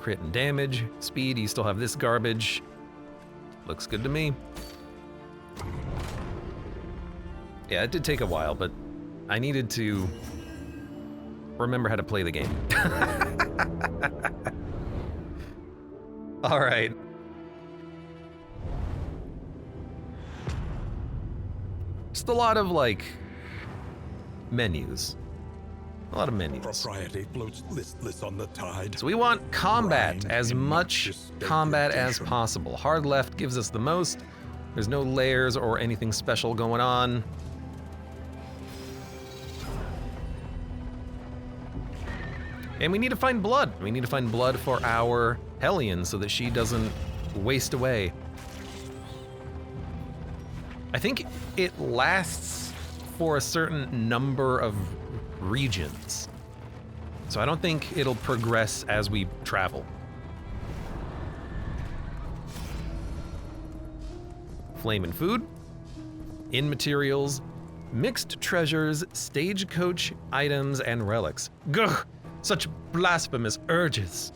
crit and damage. Speed, you still have this garbage. Looks good to me. Yeah, it did take a while, but I needed to remember how to play the game. All right. Just a lot of, like, menus. A lot of menus. Propriety floats listless on the tide. So we want combat, Grind as in much combat as possible. Hard left gives us the most. There's no layers or anything special going on. And we need to find blood. We need to find blood for our Hellion so that she doesn't waste away. I think it lasts for a certain number of regions. So I don't think it'll progress as we travel. Flame and food, in materials, mixed treasures, stagecoach items, and relics. Gugh! Such blasphemous urges.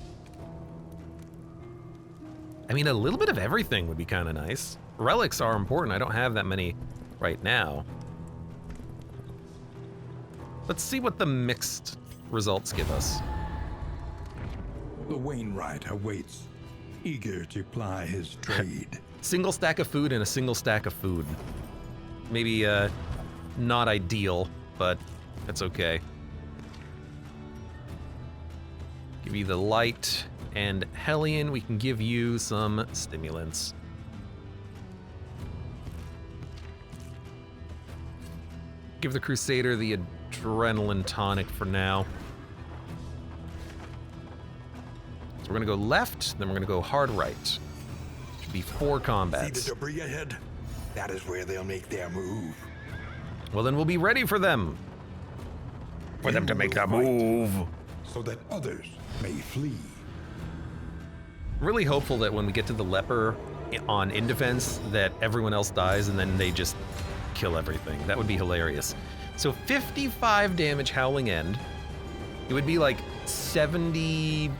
I mean, a little bit of everything would be kind of nice. Relics are important. I don't have that many right now. Let's see what the mixed results give us. The Wainwright awaits, eager to ply his trade. Single stack of food and a single stack of food. Maybe not ideal, but that's okay. Give you the light and Hellion. We can give you some stimulants. Give the Crusader the adrenaline tonic for now. So we're gonna go left, then we're gonna go hard right. Should be 4 combats. See the debris ahead? That is where they'll make their move. Well, then we'll be ready for them. For them to make their move. So that others may flee. Really hopeful that when we get to the leper on in defense that everyone else dies and then they just kill everything. That would be hilarious. So 55 damage Howling End. It would be like 78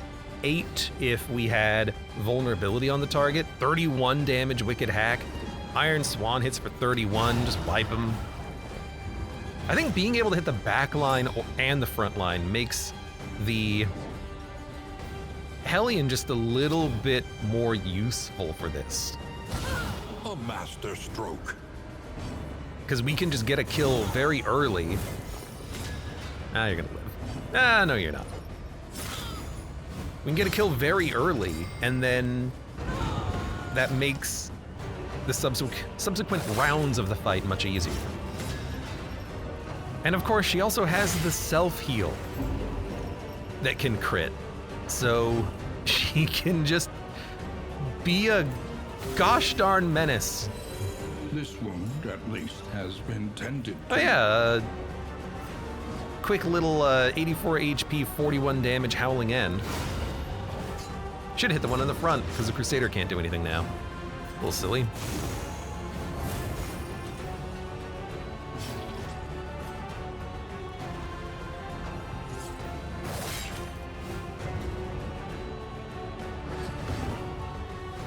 if we had vulnerability on the target. 31 damage Wicked Hack. Iron Swan hits for 31, just wipe him. I think being able to hit the back line and the front line makes the Hellion just a little bit more useful for this. A master stroke. Because we can just get a kill very early. Ah, you're gonna live. Ah, no, you're not. We can get a kill very early, and then that makes the subsequent rounds of the fight much easier. And of course, she also has the self-heal that can crit. So she can just be a gosh darn menace. This wound, at least, has been tended to. Oh yeah, quick little 84 HP, 41 damage Howling End. Should hit the one in the front, because the Crusader can't do anything now. A little silly.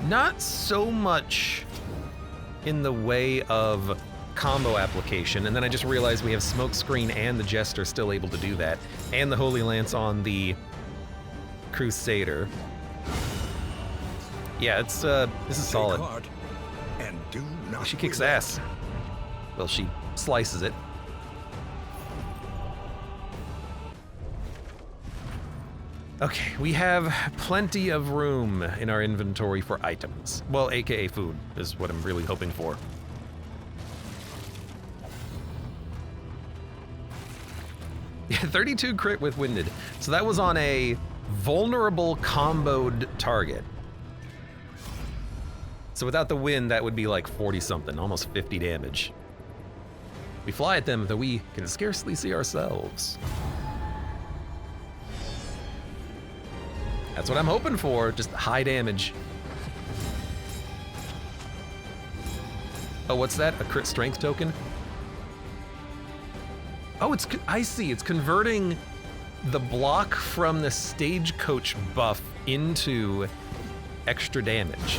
Not so much in the way of combo application, and then I just realized we have Smokescreen and the Jester still able to do that, and the Holy Lance on the Crusader. Yeah, it's this is solid. And do not She kicks ass. Well, she slices it. Okay, we have plenty of room in our inventory for items. Well, aka food is what I'm really hoping for. Yeah, 32 crit with Winded. So that was on a vulnerable comboed target. So without the wind, that would be like 40 something, almost 50 damage. We fly at them, though we can scarcely see ourselves. That's what I'm hoping for, just high damage. Oh, what's that? A crit strength token? Oh, I see, it's converting the block from the stagecoach buff into extra damage,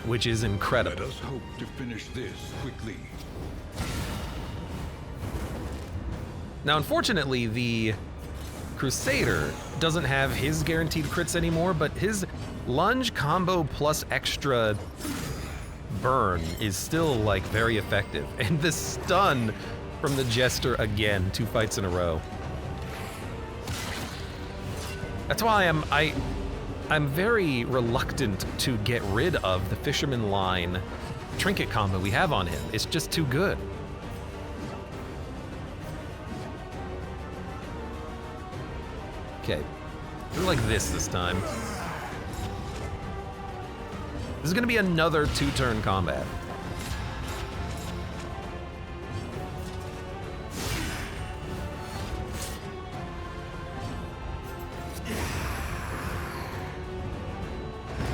which is incredible. Let us hope to finish this quickly. Now, unfortunately, the Crusader doesn't have his guaranteed crits anymore, but his lunge combo plus extra burn is still, like, very effective. And the stun from the Jester again, 2 fights in a row. That's why I'm very reluctant to get rid of the Fisherman line trinket combo we have on him. It's just too good. Okay, do like this time. This is gonna be another 2-turn combat.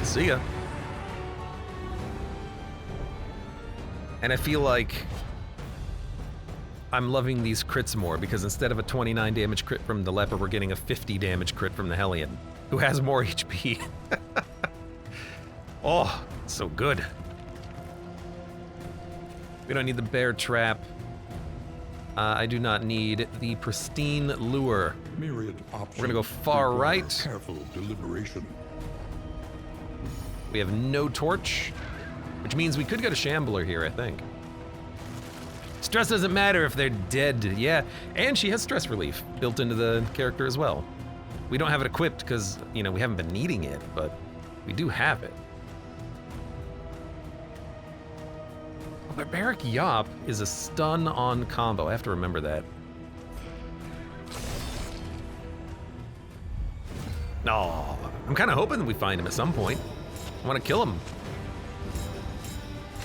See ya. And I feel like I'm loving these crits more because instead of a 29 damage crit from the Leper, we're getting a 50 damage crit from the Hellion, who has more HP. Oh, so good. We don't need the bear trap. I do not need the pristine lure. Myriad options. We're gonna go far require right. Careful deliberation. We have no torch, which means we could go to Shambler here, I think. Stress doesn't matter if they're dead. Yeah, and she has stress relief built into the character as well. We don't have it equipped because, you know, we haven't been needing it, but we do have it. Barbaric Yop is a stun on combo. I have to remember that. No, I'm kind of hoping that we find him at some point. I want to kill him.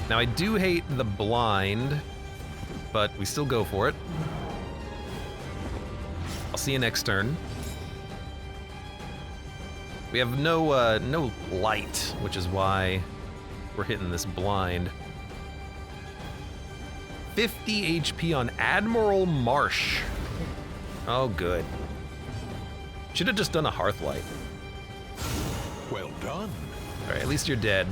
Now, I do hate the blind, but we still go for it. I'll see you next turn. We have no no light, which is why we're hitting this blind. 50 HP on Admiral Marsh. Oh, good. Should have just done a Hearthlight. Well done. All right, at least you're dead.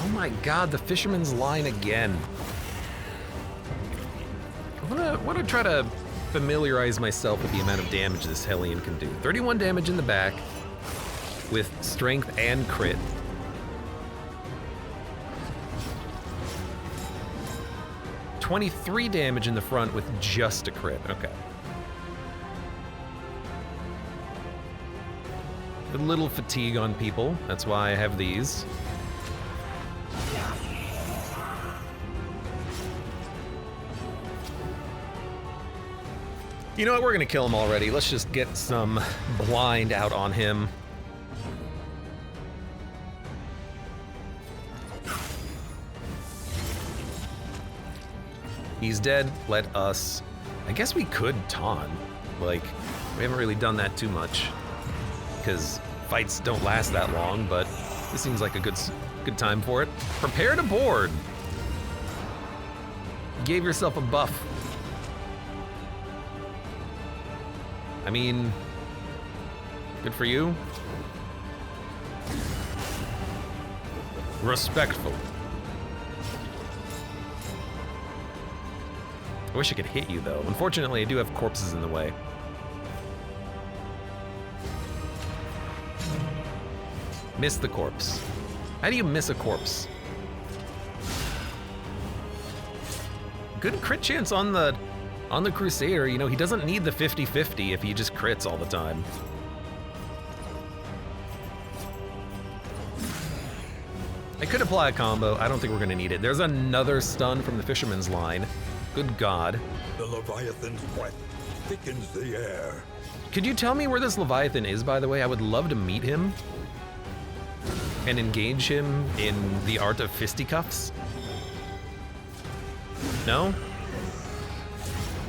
Oh my God, the Fisherman's line again. I wanna try to familiarize myself with the amount of damage this Hellion can do. 31 damage in the back with strength and crit. $23 damage in the front with just a crit. Okay. A little fatigue on people. That's why I have these. You know what, we're gonna kill him already. Let's just get some blind out on him. He's dead, let us... I guess we could taunt. Like, we haven't really done that too much, because fights don't last that long, but this seems like a good time for it. Prepare to board. You gave yourself a buff. I mean, good for you. Respectful. I wish I could hit you, though. Unfortunately, I do have corpses in the way. Miss the corpse. How do you miss a corpse? Good crit chance on the Crusader. You know, he doesn't need the 50-50 if he just crits all the time. I could apply a combo. I don't think we're gonna need it. There's another stun from the Fisherman's line. Good God. The Leviathan's breath thickens the air. Could you tell me where this Leviathan is, by the way? I would love to meet him and engage him in the art of fisticuffs. No?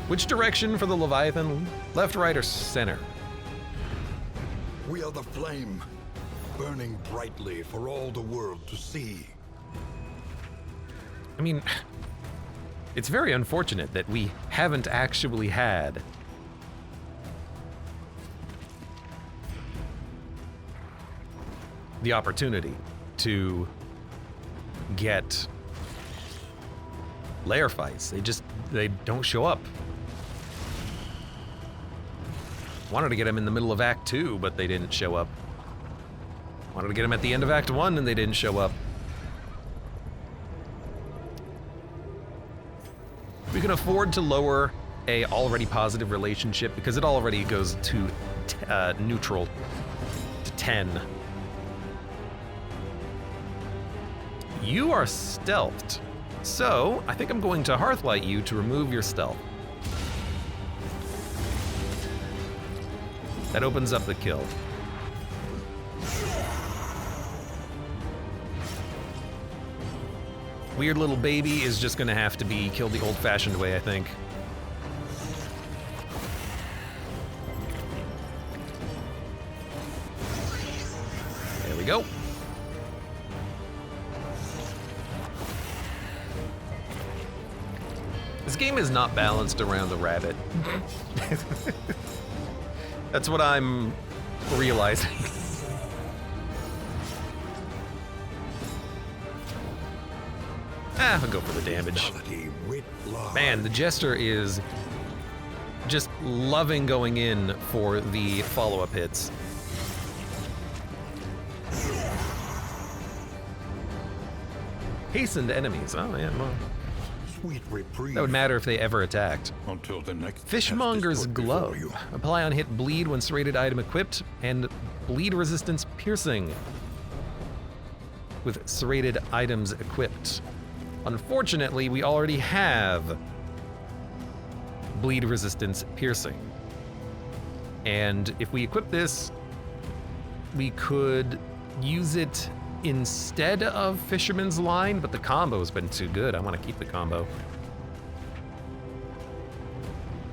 Which direction for the Leviathan? Left, right, or center? We are the flame, burning brightly for all the world to see. I mean, it's very unfortunate that we haven't actually had the opportunity to get lair fights. They don't show up. Wanted to get them in the middle of Act 2, but they didn't show up. Wanted to get them at the end of Act 1, and they didn't show up. We can afford to lower a already positive relationship because it already goes to neutral to 10. You are stealthed, so I think I'm going to Hearthlight you to remove your stealth. That opens up the kill. Weird little baby is just gonna have to be killed the old-fashioned way, I think. There we go. This game is not balanced around the rabbit. That's what I'm realizing. I'll go for the damage. Man, the Jester is just loving going in for the follow-up hits. Hastened enemies. Oh, yeah, well. Sweet reprieve. That would matter if they ever attacked. Until the next Fishmonger's Glove. Apply on hit bleed when serrated item equipped, and bleed resistance piercing with serrated items equipped. Unfortunately, we already have bleed resistance piercing. And if we equip this, we could use it instead of Fisherman's Line, but the combo's been too good. I want to keep the combo.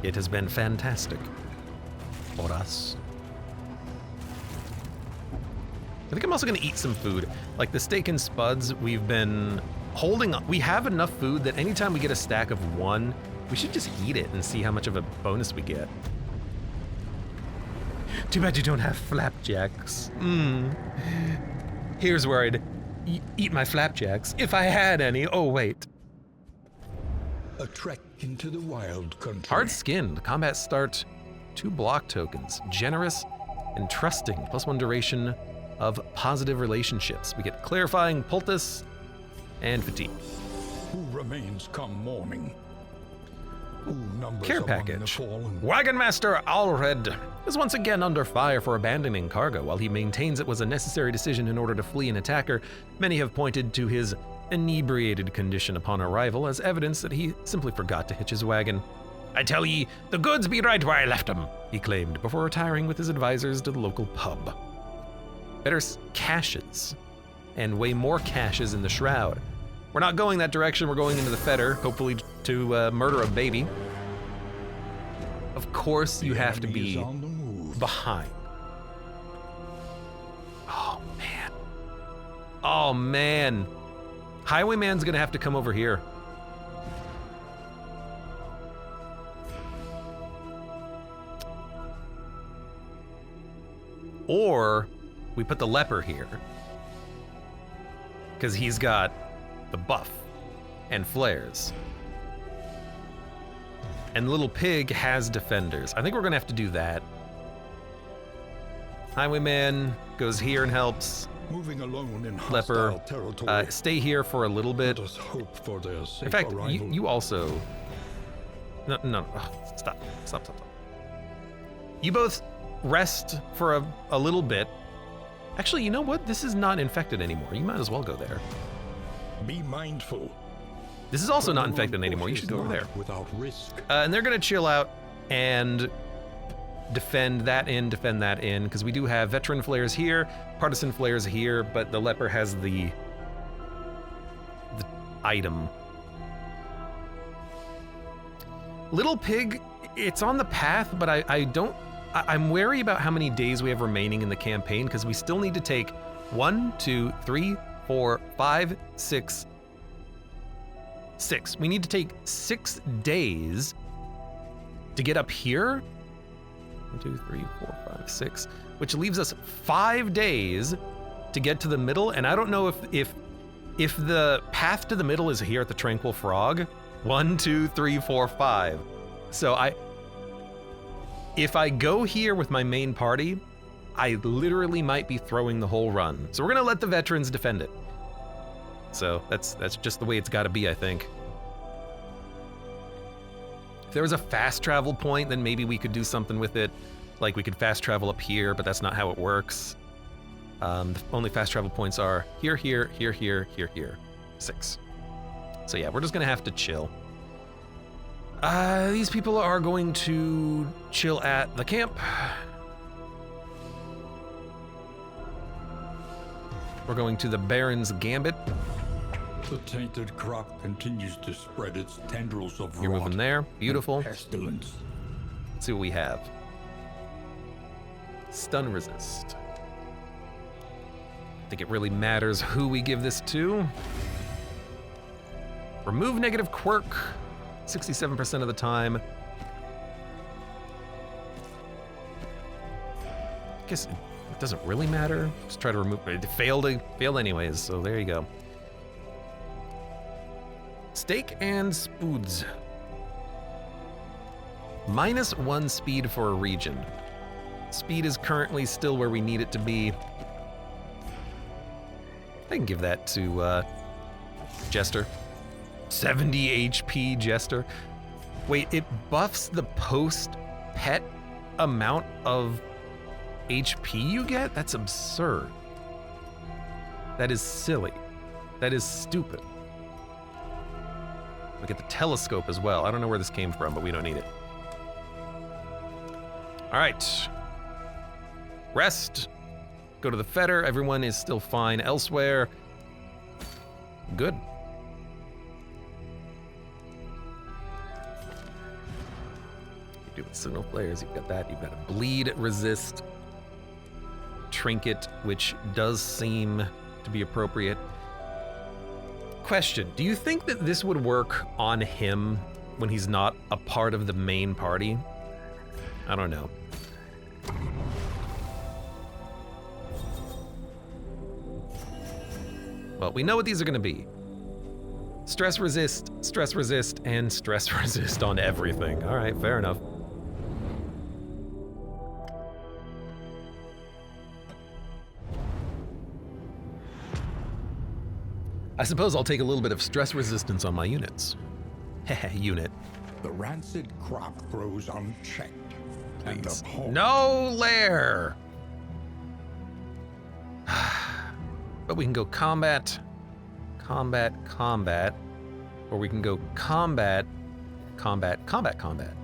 It has been fantastic for us. I think I'm also gonna eat some food. Like the steak and spuds, we've been holding up. We have enough food that anytime we get a stack of one, we should just eat it and see how much of a bonus we get. Too bad you don't have flapjacks. Here's where I'd eat my flapjacks, if I had any. Oh, wait. A trek into the wild country. Hard-skinned. Combat start 2 block tokens. Generous and trusting. +1 duration of positive relationships. We get clarifying poultice and fatigue. Who remains come morning? Who numbers Care among package. the fallen? Wagon Master Alred is once again under fire for abandoning cargo. While he maintains it was a necessary decision in order to flee an attacker, many have pointed to his inebriated condition upon arrival as evidence that he simply forgot to hitch his wagon. I tell ye, the goods be right where I left them, he claimed, before retiring with his advisors to the local pub. Better caches, and way more caches in the Shroud. We're not going that direction, we're going into the Fetter, hopefully to murder a baby. Of course you have to be behind. Oh man. Oh man. Highwayman's gonna have to come over here. Or we put the leper here, because he's got the buff and flares. And Little Pig has defenders. I think we're gonna have to do that. Highwayman goes here and helps. Moving alone in Leper, hostile territory. stay here for a little bit. Let us hope for their safe In fact, arrival. you also... No, stop. You both rest for a little bit. Actually, you know what? This is not infected anymore. You might as well go there. Be mindful. This is also For not no infected one anymore. You pushes should go over not there. Without risk. And they're gonna chill out and defend that in, because we do have veteran flares here, partisan flares here, but the leper has the item. Little Pig, it's on the path, but I'm wary about how many days we have remaining in the campaign because we still need to take 1, 2, 3, 4, 5, 6. We need to take 6 days to get up here. 1, 2, 3, 4, 5, 6, which leaves us 5 days to get to the middle. And I don't know if the path to the middle is here at the Tranquil Frog. 1, 2, 3, 4, 5. So if I go here with my main party, I literally might be throwing the whole run. So we're gonna let the veterans defend it. So that's just the way it's gotta be, I think. If there was a fast travel point, then maybe we could do something with it. Like we could fast travel up here, but that's not how it works. The only fast travel points are here, here, here, here, here, here. 6. So yeah, we're just gonna have to chill. These people are going to chill at the camp. We're going to the Baron's Gambit. The tainted crop continues to spread its tendrils of You're rot moving there. Beautiful. and pestilence. Let's see what we have. Stun resist. I think it really matters who we give this to. Remove negative quirk 67% of the time. I guess it doesn't really matter. Just try to remove it. It failed anyways, so there you go. Steak and Spoods. -1 speed for a region. Speed is currently still where we need it to be. I can give that to Jester. 70 HP Jester. Wait, it buffs the post-pet amount of HP you get? That's absurd. That is silly. That is stupid. We get the telescope as well. I don't know where this came from, but we don't need it. All right. Rest. Go to the fetter. Everyone is still fine elsewhere. Good. You're doing signal flares. You've got that. You've got a bleed resist trinket, which does seem to be appropriate. Question, do you think that this would work on him when he's not a part of the main party? I don't know. Well, we know what these are gonna be. Stress resist, and stress resist on everything. All right, fair enough. I suppose I'll take a little bit of stress resistance on my units. Heh, unit. The rancid crop grows unchecked. And Please. abhorrent. No lair! But we can go combat, combat, combat, or we can go combat, combat, combat, combat.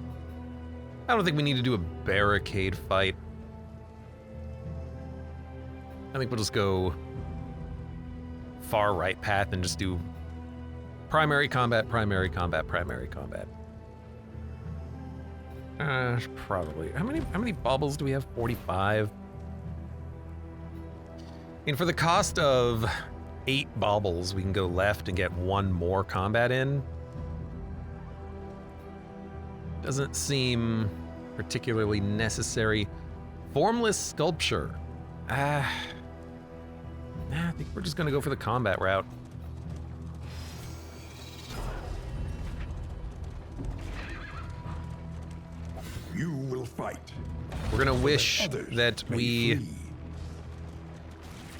I don't think we need to do a barricade fight. I think we'll just go far right path and just do primary combat, primary combat, primary combat. Probably. How many baubles do we have? 45. And for the cost of 8 baubles, we can go left and get 1 more combat in. Doesn't seem particularly necessary. Formless sculpture. I think we're just gonna go for the combat route. You will fight. We're gonna wish Others that may we flee.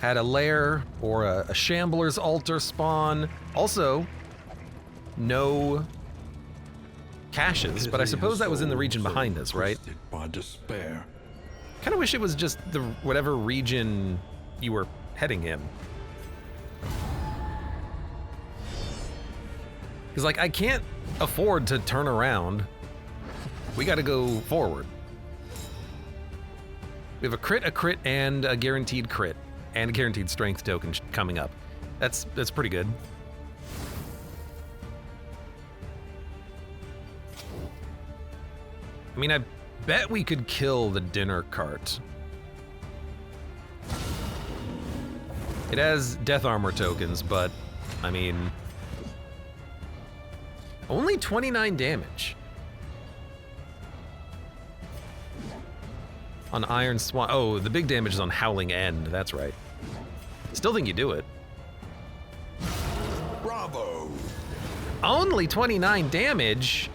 had a lair or a shambler's altar spawn. Also, no caches, but I suppose that was in the region behind us, right? Twisted by despair. Kind of wish it was just the whatever region you were heading in. Because, like, I can't afford to turn around. We gotta go forward. We have a crit, and a guaranteed crit, and a guaranteed strength token coming up. That's pretty good. I mean, I bet we could kill the dinner cart. It has death armor tokens, but, I mean... Only 29 damage. On Iron Swan. Oh, the big damage is on Howling End, that's right. Still think you do it. Bravo! Only 29 damage?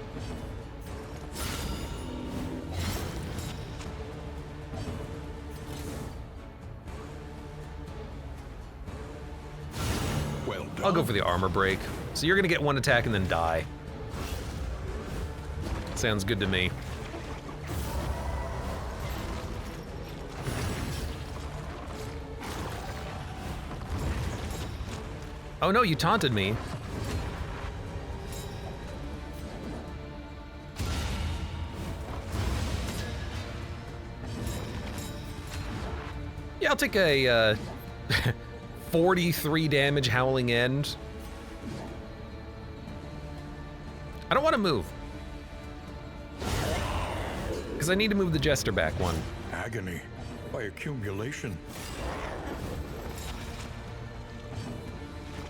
Well done. I'll go for the armor break. So you're gonna get one attack and then die. Sounds good to me. Oh no, you taunted me. Yeah, I'll take a 43 damage Howling End. I don't want to move. Because I need to move the Jester back one. Agony by accumulation.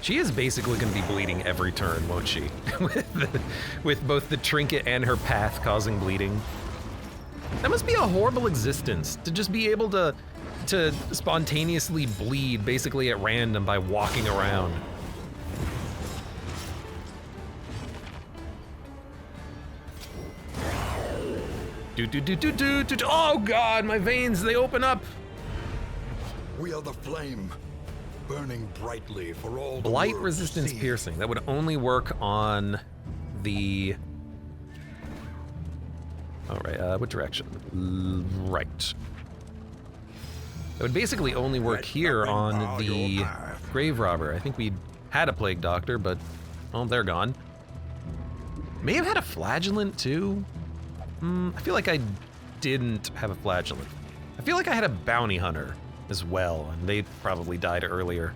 She is basically going to be bleeding every turn, won't she? with both the trinket and her path causing bleeding. That must be a horrible existence, to just be able to spontaneously bleed basically at random by walking around. Oh god, my veins, they open up! We are the flame, burning brightly for all the Blight world to resistance see. piercing. That would only work on the... All right, what direction? Right. That would basically only work here on the Grave Robber. I think we had a Plague Doctor, but, oh, they're gone. May have had a Flagellant, too. I feel like I didn't have a Flagellant. I feel like I had a Bounty Hunter as well, and they probably died earlier.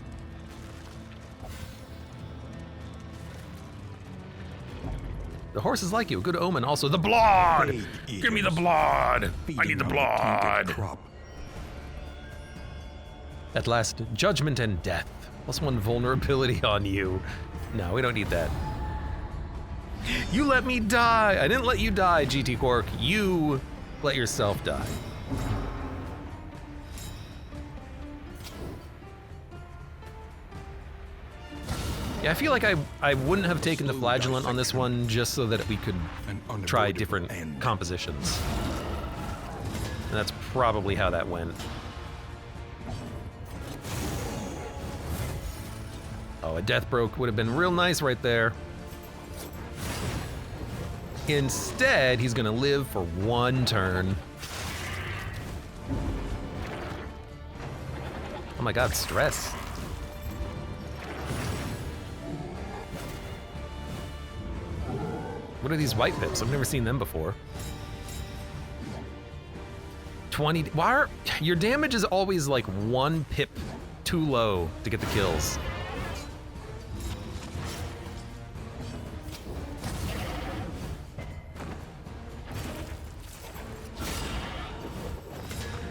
The horses like you, a good omen. Also, the blood! Give me the blood! I need the blood! At last, judgment and death. +1 vulnerability on you. No, we don't need that. You let me die! I didn't let you die, GT Quark. You let yourself die. Yeah, I feel like I wouldn't have taken the Flagellant on this one just so that we could try different compositions. And that's probably how that went. Oh, a Death Broke would have been real nice right there. Instead, he's gonna live for 1 turn. Oh my god, stress. What are these white pips? I've never seen them before. 20, why are, your damage is always like 1 pip too low to get the kills.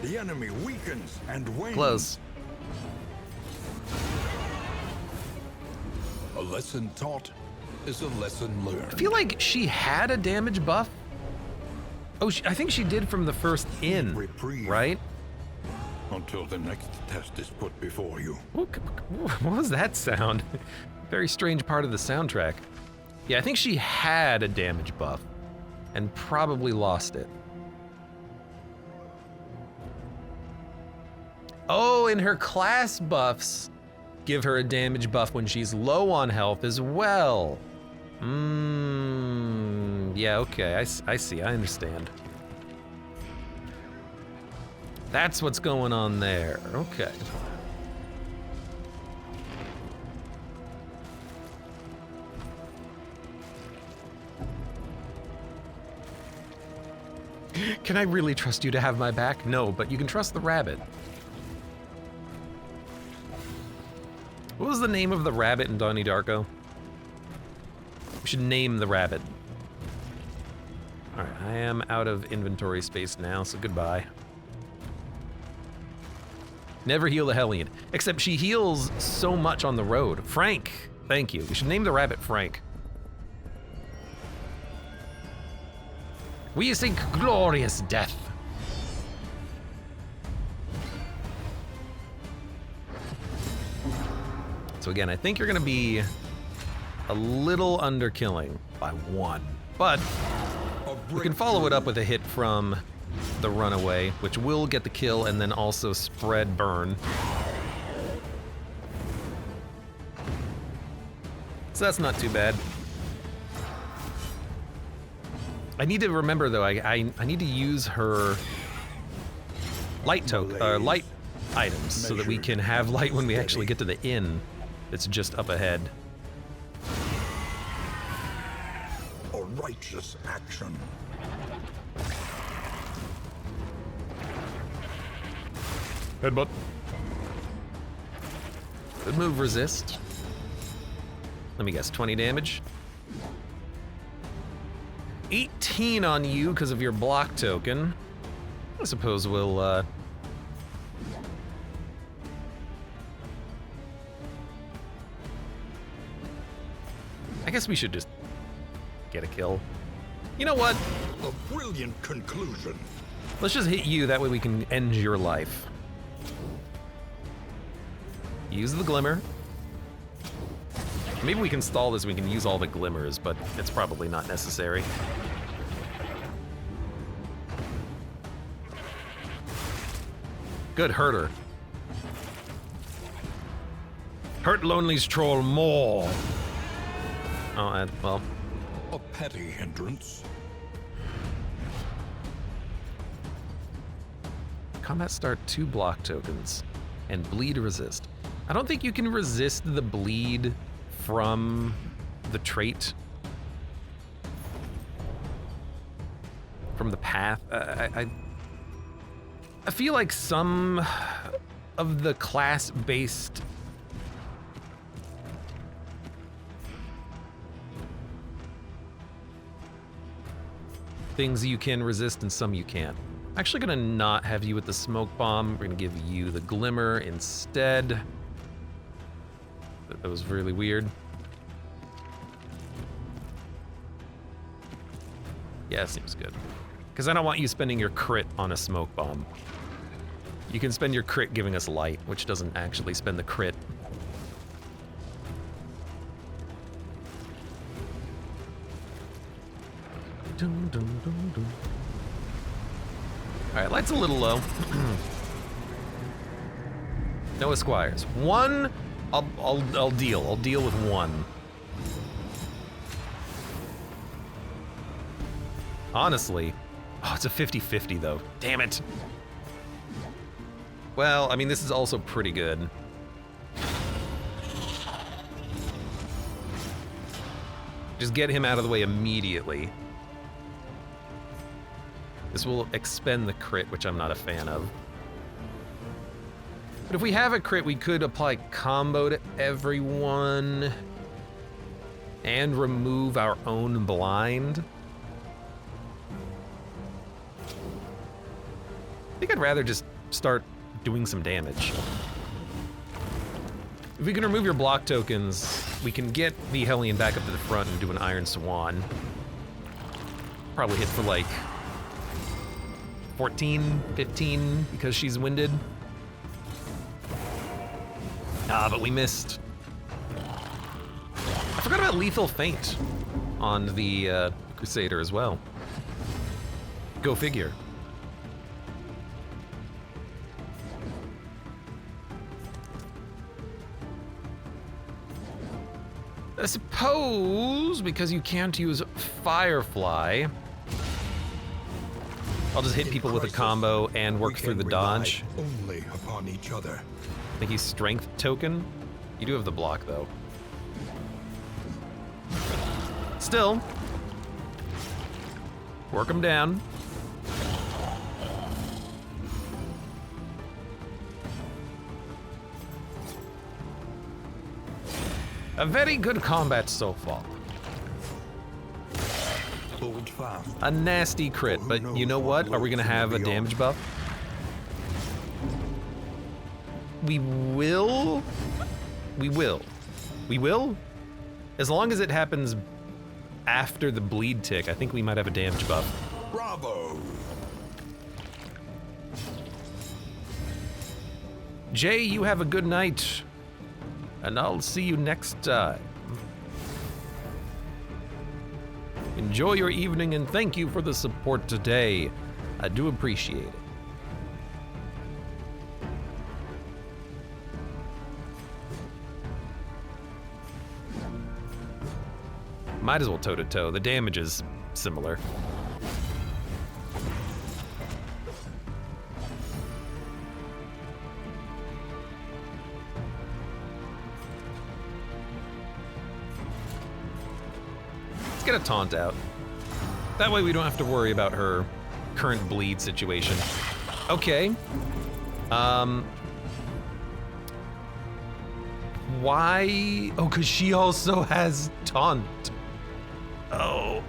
The enemy weakens and wanes. Close. A lesson taught is a lesson learned. I feel like she had a damage buff. Oh, I think she did from the first inn, Reprieve. right? Until the next test is put before you. What was that sound? Very strange part of the soundtrack. Yeah, I think she had a damage buff and probably lost it. Oh, and her class buffs give her a damage buff when she's low on health as well. Yeah, okay, I see, I understand. That's what's going on there, okay. Can I really trust you to have my back? No, but you can trust the rabbit. What was the name of the rabbit in Donnie Darko? We should name the rabbit. Alright, I am out of inventory space now, so goodbye. Never heal the Hellion. Except she heals so much on the road. Frank, thank you. We should name the rabbit Frank. We seek glorious death. So again, I think you're gonna be a little underkilling by 1, but we can follow it up with a hit from the runaway, which will get the kill and then also spread burn. So that's not too bad. I need to remember though, I need to use her light light items so that we can have light when we actually get to the inn that's just up ahead. A righteous action. Headbutt. Good move, resist. Let me guess, 20 damage. 18 on you because of your block token. I suppose we'll, I guess we should just get a kill. You know what? A brilliant conclusion. Let's just hit you, that way we can end your life. Use the glimmer. Maybe we can stall this, we can use all the glimmers, but it's probably not necessary. Good, hurt her. Hurt Lonely's troll more. Oh, well. A petty hindrance. Combat start 2 block tokens and bleed resist. I don't think you can resist the bleed from the trait. From the path. I feel like some of the class-based things you can resist and some you can't. I'm actually gonna not have you with the smoke bomb. We're gonna give you the glimmer instead. That was really weird. Yeah, seems good. Because I don't want you spending your crit on a smoke bomb. You can spend your crit giving us light, which doesn't actually spend the crit. Dun, dun, dun, dun. All right, light's a little low. No Esquires. 1, I'll deal. I'll deal with 1. Honestly, oh, it's a 50-50 though. Damn it. Well, I mean, this is also pretty good. Just get him out of the way immediately. This will expend the crit, which I'm not a fan of. But if we have a crit, we could apply combo to everyone and remove our own blind. I think I'd rather just start doing some damage. If we can remove your block tokens, we can get the Hellion back up to the front and do an Iron Swan. Probably hit for like 14, 15 because she's winded. Ah, but we missed. I forgot about Lethal Feint on the Crusader as well. Go figure. I suppose, because you can't use Firefly, I'll just hit people with a combo and work through the dodge. Only upon each other. I think he's strength token. You do have the block though. Still, work him down. A very good combat so far. The hold fast. A nasty crit, but you know what? Are we gonna have a damage buff? We will? We will. We will? As long as it happens after the bleed tick, I think we might have a damage buff. Bravo! Jay, you have a good night. And I'll see you next time. Enjoy your evening and thank you for the support today. I do appreciate it. Might as well toe-to-toe. The damage is similar. Let's get a taunt out. That way we don't have to worry about her current bleed situation. Okay. Why? Oh, because she also has taunt. Oh.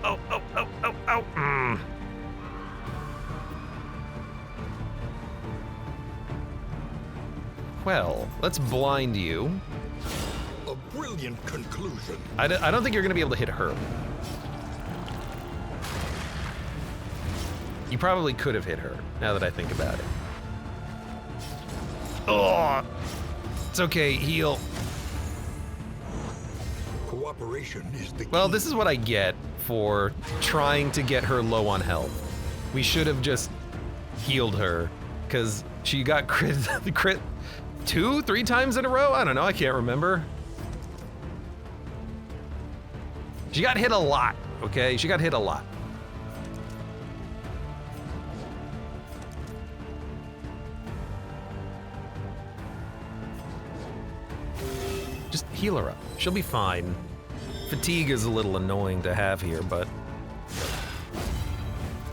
Well, let's blind you. A brilliant conclusion. I don't think you're gonna be able to hit her. You probably could have hit her, now that I think about it. Oh, it's okay, heal. Cooperation is the key. Well, this is what I get for trying to get her low on health. We should have just healed her, because she got crit 2-3 times in a row? I don't know, I can't remember. She got hit a lot, okay? She got hit a lot. Just heal her up. She'll be fine. Fatigue is a little annoying to have here, but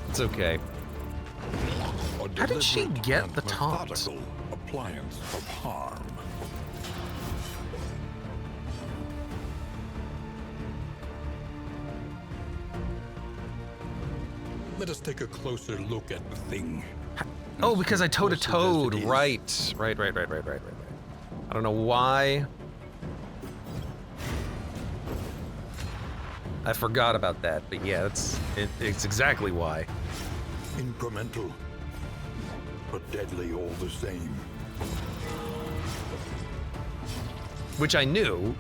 it's okay. How did she get the taunt? Methodical appliance of harm. Let us take a closer look at the thing. Oh, because I toe-to-toed. As it is. Right. I don't know why. I forgot about that, but yeah, it's exactly why. Incremental, but deadly all the same. Which I knew,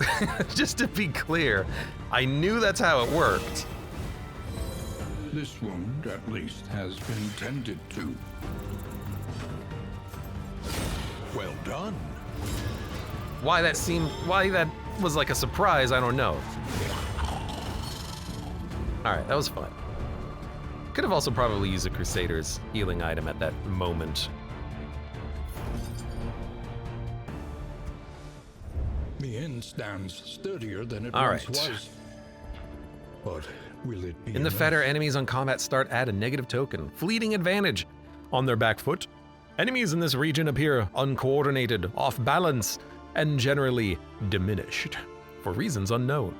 just to be clear, I knew that's how it worked. This wound, at least, has been tended to. Well done. Why that was like a surprise, I don't know. Alright, that was fun. Could have also probably used a Crusader's healing item at that moment. The inn stands sturdier than it All once right. was. But will it be In the enough? Fetter, enemies on combat start add a negative token, fleeting advantage. On their back foot, enemies in this region appear uncoordinated, off balance, and generally diminished, for reasons unknown.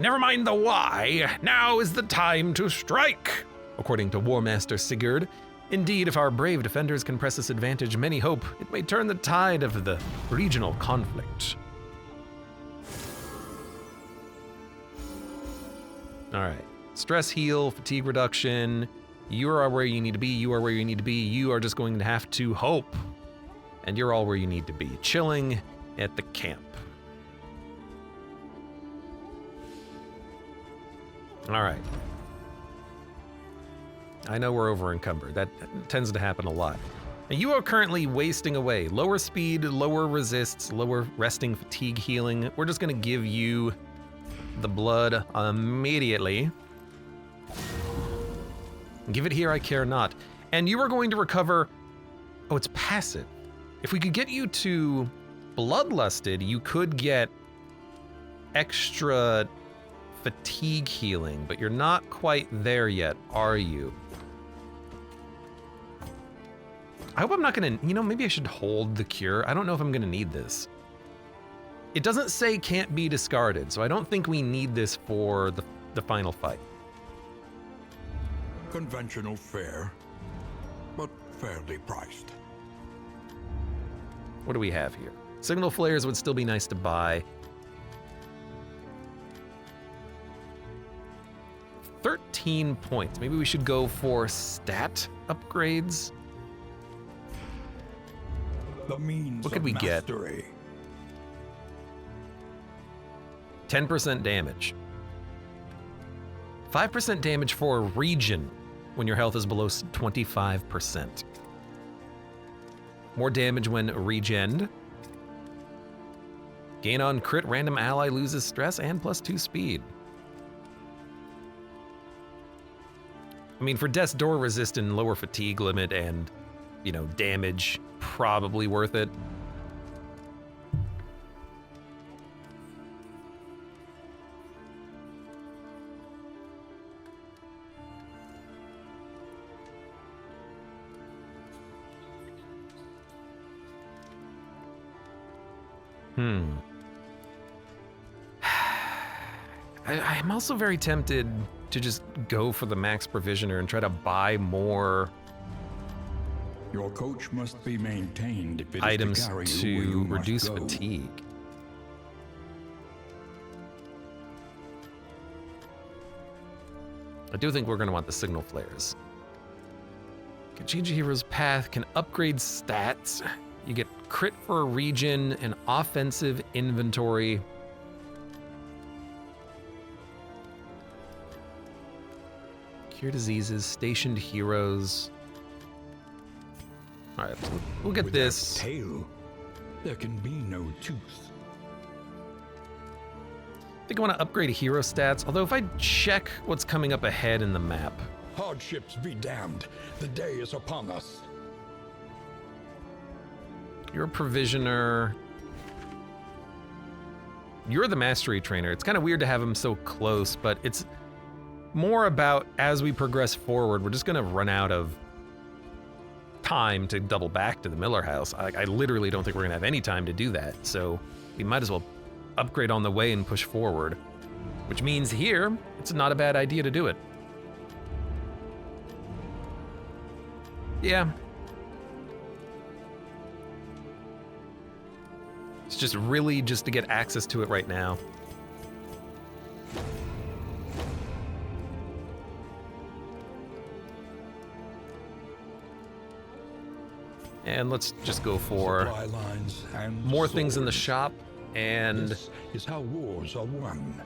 Never mind the why, now is the time to strike! According to War Master Sigurd, indeed, if our brave defenders can press this advantage, many hope it may turn the tide of the regional conflict. Alright, stress heal, fatigue reduction, you are where you need to be, you are where you need to be, you are just going to have to hope, and you're all where you need to be, chilling at the camp. All right. I know we're over encumbered. That tends to happen a lot. Now you are currently wasting away. Lower speed, lower resists, lower resting, fatigue healing. We're just gonna give you the blood immediately. Give it here, I care not. And you are going to recover, oh, it's passive. If we could get you to bloodlusted, you could get extra fatigue healing, but you're not quite there yet, are you? I hope I'm not gonna, maybe I should hold the cure. I don't know if I'm gonna need this. It doesn't say can't be discarded, so I don't think we need this for the final fight. Conventional fare, but fairly priced. What do we have here? Signal flares would still be nice to buy. 13 points. Maybe we should go for stat upgrades. The means What could of we get? mastery. 10% damage. 5% damage for regen when your health is below 25%. More damage when regened. Gain on crit, random ally loses stress and +2 speed. I mean, for death's door resist and lower fatigue limit and, you know, damage, probably worth it. I'm also very tempted to just go for the max provisioner and try to buy more Your coach must be maintained if it is items to carry you where you to must reduce go. fatigue. I do think we're going to want the signal flares. Can change a hero's path, can upgrade stats. You get crit for a regen and offensive inventory. Cure diseases, stationed heroes. All right, we'll get With this. that tail, there can be no tooth. I think I want to upgrade hero stats, although if I check what's coming up ahead in the map. Hardships be damned. The day is upon us. You're a provisioner. You're the mastery trainer. It's kind of weird to have him so close, but it's more about as we progress forward, we're just going to run out of time to double back to the Miller house. I literally don't think we're going to have any time to do that, so we might as well upgrade on the way and push forward, which means here, it's not a bad idea to do it. Yeah. It's just really just to get access to it right now. And let's just go for Supply lines and more things in the swords. shop, and This is how wars are won.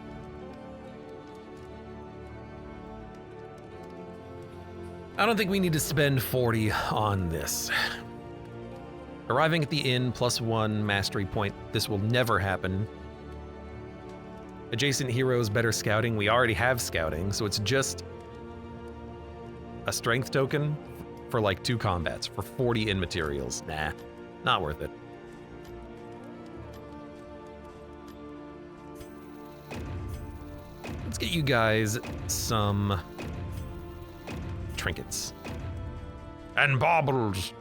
I don't think we need to spend 40 on this. Arriving at the inn +1 mastery point. This will never happen. Adjacent heroes better scouting. We already have scouting, so it's just a strength token for like 2 combats for 40 in materials. Nah, not worth it. Let's get you guys some trinkets and baubles.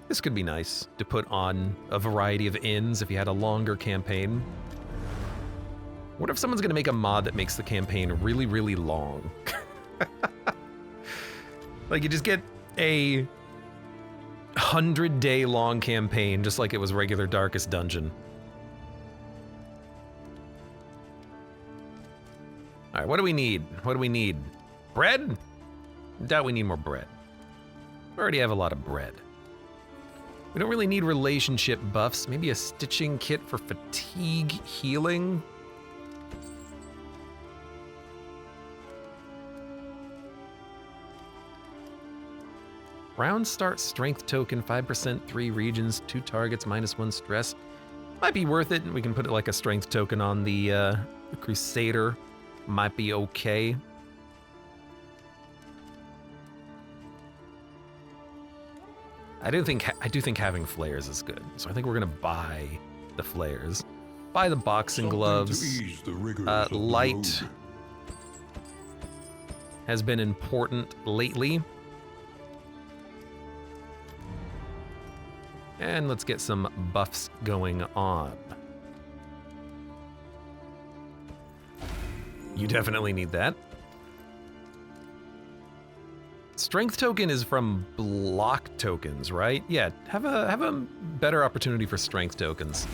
This could be nice to put on a variety of inns if you had a longer campaign. What if someone's gonna make a mod that makes the campaign really, really long? Like you just get a 100-day long campaign, just like it was regular Darkest Dungeon. All right, what do we need? What do we need? Bread? Doubt we need more bread. We already have a lot of bread. We don't really need relationship buffs. Maybe a stitching kit for fatigue healing. Round start strength token, 5%, 3 regions, 2 targets, -1 stress. Might be worth it. We can put it like a strength token on the Crusader. Might be okay. I do think having flares is good. So I think we're gonna buy the flares. Buy the boxing Something gloves. to ease the rigors of the Light road. has been important lately. And let's get some buffs going on. You definitely need that. Strength token is from block tokens, right? Yeah, have a better opportunity for strength tokens.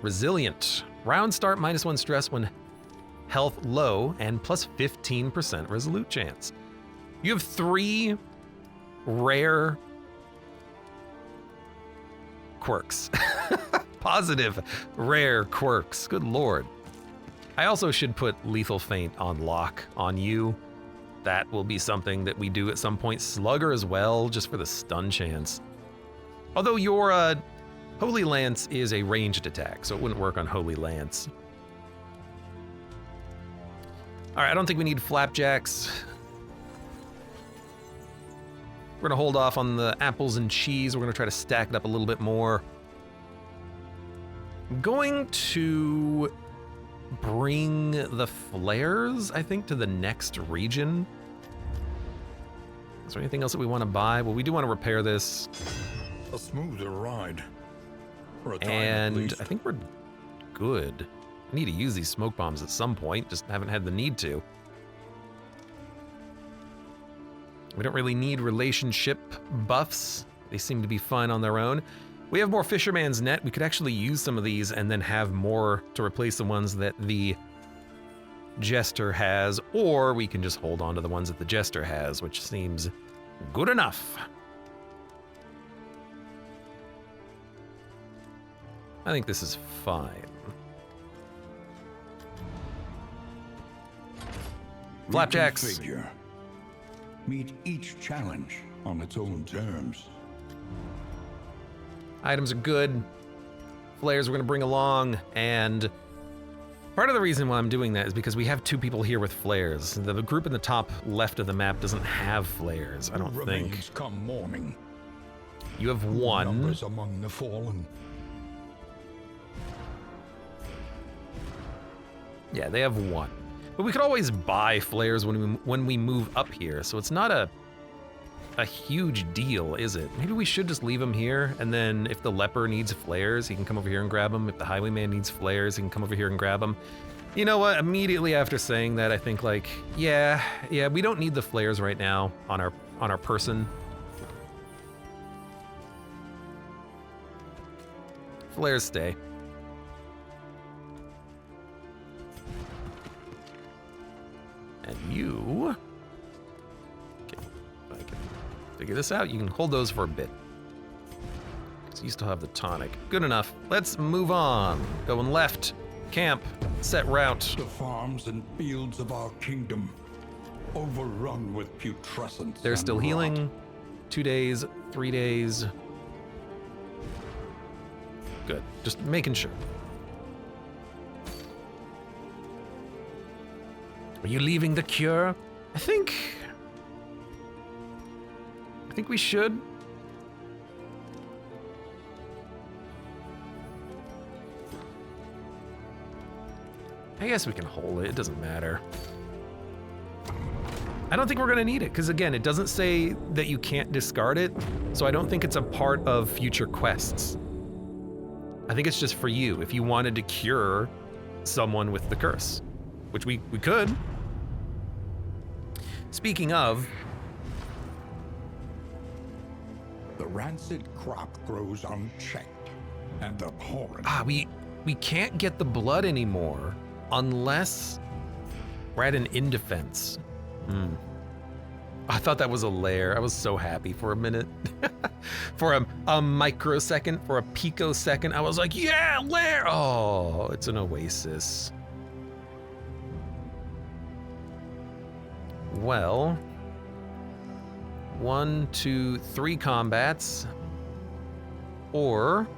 Resilient. Round start -1 stress when health low and plus 15% resolute chance. You have 3 rare quirks. Positive rare quirks. Good lord. I also should put lethal feint on lock on you. That will be something that we do at some point. Slugger as well, just for the stun chance. Although your Holy Lance is a ranged attack, so it wouldn't work on Holy Lance. All right, I don't think we need flapjacks. We're gonna hold off on the apples and cheese. We're gonna try to stack it up a little bit more. I'm going to bring the flares, I think, to the next region. Is there anything else that we want to buy? Well, we do want to repair this. A smoother ride. For a time, And at least. I think we're good. I need to use these smoke bombs at some point, just haven't had the need to. We don't really need relationship buffs. They seem to be fine on their own. We have more Fisherman's Net. We could actually use some of these and then have more to replace the ones that the Jester has, or we can just hold on to the ones that the Jester has, which seems good enough. I think this is fine. Flapjacks. Reconfigure. Meet each challenge on its own terms. Items are good. Flares we're gonna bring along, and part of the reason why I'm doing that is because we have 2 people here with flares. The group in the top left of the map doesn't have flares, I don't Who think. remains come morning. You have 1. Numbers among the fallen. Yeah, they have 1. But we could always buy flares when we move up here, so it's not a huge deal, is it? Maybe we should just leave them here, and then if the leper needs flares, he can come over here and grab them. If the highwayman needs flares, he can come over here and grab them. You know what? Immediately after saying that, I think like, yeah, we don't need the flares right now on our person. Flares stay. And you, okay, if I can figure this out, you can hold those for a bit. So you still have the tonic. Good enough. Let's move on. Going left, camp, set route. The farms and fields of our kingdom, overrun with putrescence. They're and still rot. healing. 2 days, 3 days. Good, just making sure. Are you leaving the cure? I think we should. I guess we can hold it, it doesn't matter. I don't think we're gonna need it, because again, it doesn't say that you can't discard it, so I don't think it's a part of future quests. I think it's just for you, if you wanted to cure someone with the curse, which we could. Speaking of, The rancid crop grows unchecked and abhorrent. we can't get the blood anymore unless we're at an indefense. I thought that was a lair. I was so happy for a minute. For a microsecond, for a picosecond, I was like, yeah, lair! Oh, it's an oasis. Well, 1, 2, 3 combats, or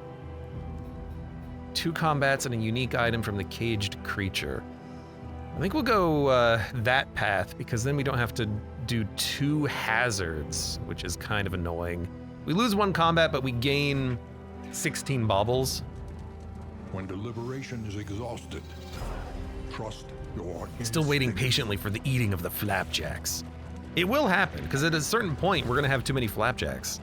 2 combats and a unique item from the caged creature. I think we'll go that path, because then we don't have to do 2 hazards, which is kind of annoying. We lose 1 combat, but we gain 16 baubles. When deliberation is exhausted, trust your Still waiting instincts. patiently for the eating of the flapjacks. It will happen, because at a certain point, we're gonna have too many flapjacks.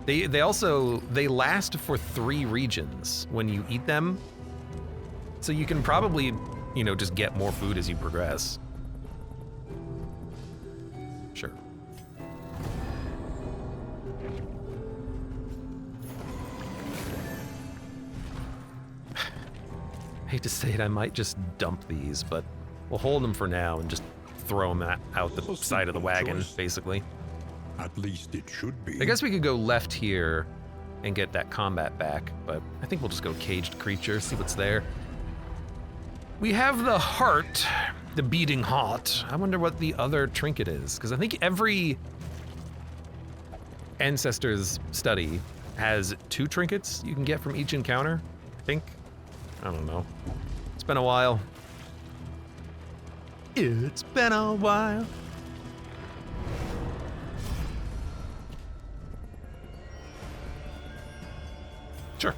They also last for 3 regions when you eat them. So you can probably, you know, just get more food as you progress. Sure. I hate to say it, I might just dump these, but we'll hold them for now and just throw them out the side of the wagon, basically. At least it should be. I guess we could go left here and get that combat back, but I think we'll just go caged creature, see what's there. We have the heart, the beating heart. I wonder what the other trinket is, because I think every Ancestors study has 2 trinkets you can get from each encounter, I think. I don't know. It's been a while. It's been a while. Sure.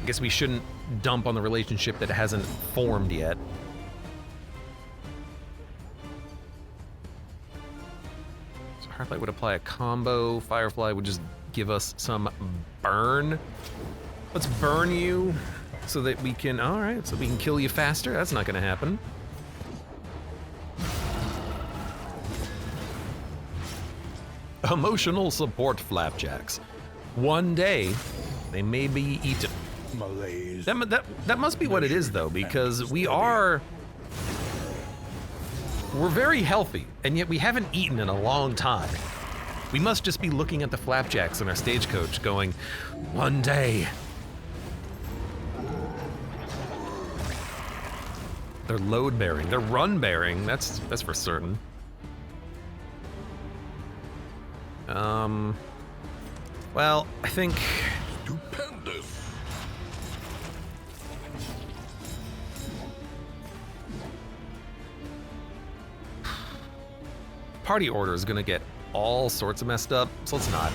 I guess we shouldn't dump on the relationship that hasn't formed yet. So Hearthlight would apply a combo. Firefly would just give us some burn. Let's burn you so that we can, all right, so we can kill you faster. That's not gonna happen. Emotional support flapjacks. One day, they may be eaten. Malaise. That must be what it is, though, because we're very healthy, and yet we haven't eaten in a long time. We must just be looking at the flapjacks in our stagecoach going, one day. They're load-bearing, they're run-bearing, that's for certain. Well, I think... Stupendous. Party order is gonna get all sorts of messed up, so let's not.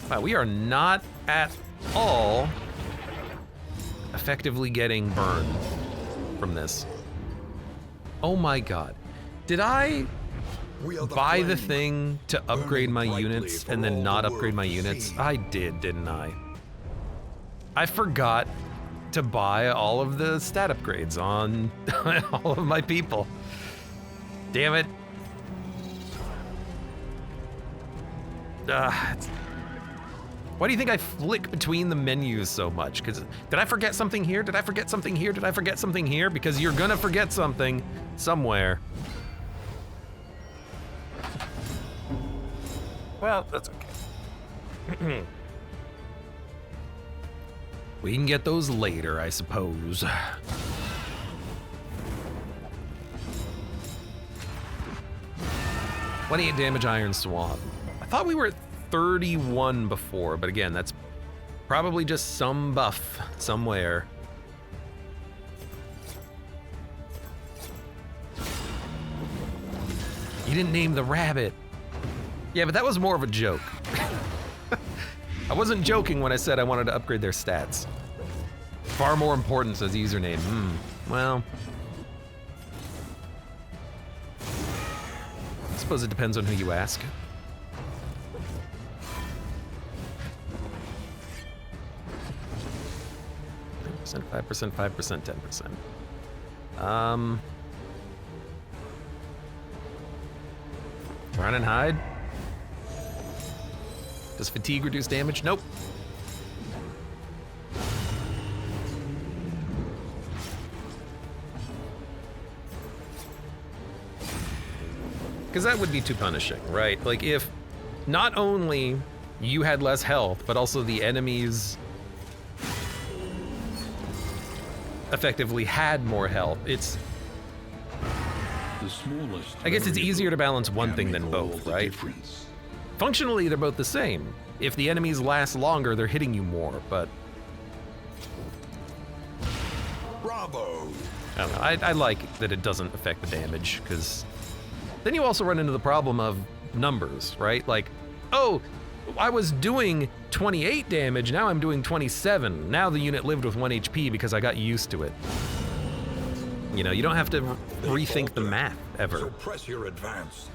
Wow, we are not at all effectively getting burned from this. Oh my god. Did I buy the thing to upgrade my units and then not upgrade my units? I did, didn't I? I forgot to buy all of the stat upgrades on all of my people. Damn it. Why do you think I flick between the menus so much? Because did I forget something here? Did I forget something here? Did I forget something here? Because you're gonna forget something somewhere. Well, that's okay. We can get those later, I suppose. 28 damage Iron Swab. I thought we were at 31 before, but again, that's probably just some buff somewhere. You didn't name the rabbit. Yeah, but that was more of a joke. I wasn't joking when I said I wanted to upgrade their stats. Far more important, says username. Well. I suppose it depends on who you ask. %, 5%, 5%, 10%. Run and hide. Does fatigue reduce damage? Nope. Because that would be too punishing, right? Like if not only you had less health, but also the enemies effectively had more health. It's... The smallest I guess it's easier to balance one thing than both, right? Functionally, they're both the same. If the enemies last longer, they're hitting you more, but... Bravo! I don't know, I like that it doesn't affect the damage, because then you also run into the problem of numbers, right? Like, oh, I was doing 28 damage, now I'm doing 27. Now the unit lived with 1 HP because I got used to it. You know, you don't have to rethink the math ever. Suppress your advance.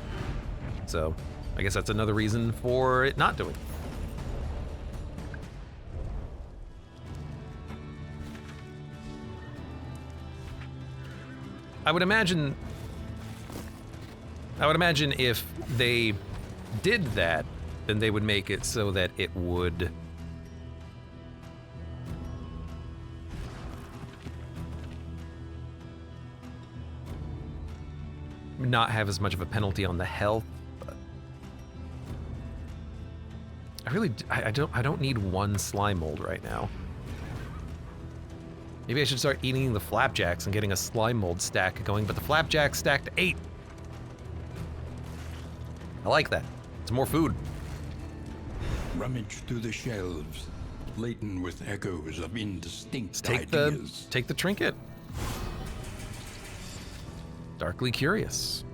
So, I guess that's another reason for it not doing. I would imagine if they did that, then they would make it so that it would not have as much of a penalty on the health. But I don't need one slime mold right now. Maybe I should start eating the flapjacks and getting a slime mold stack going, but the flapjacks stacked 8. I like that. It's more food. Rummage through the shelves, laden with echoes of indistinct ideas. Take the trinket. Darkly curious.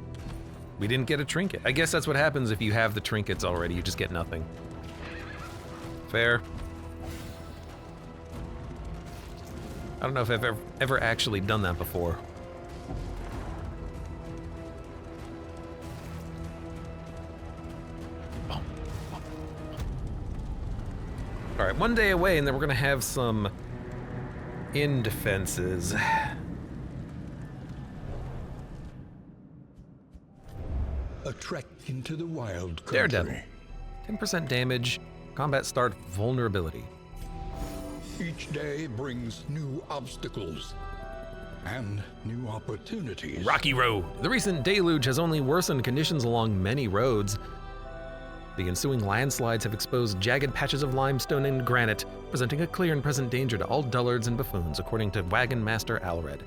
We didn't get a trinket. I guess that's what happens if you have the trinkets already. You just get nothing. Fair. I don't know if I've ever actually done that before. All right, 1 day away, and then we're gonna have some in defenses. A trek into the wild country. Daredevil. 10% damage, combat start vulnerability. Each day brings new obstacles and new opportunities. Rocky Road. The recent deluge has only worsened conditions along many roads. The ensuing landslides have exposed jagged patches of limestone and granite, presenting a clear and present danger to all dullards and buffoons, according to Wagon Master Alred.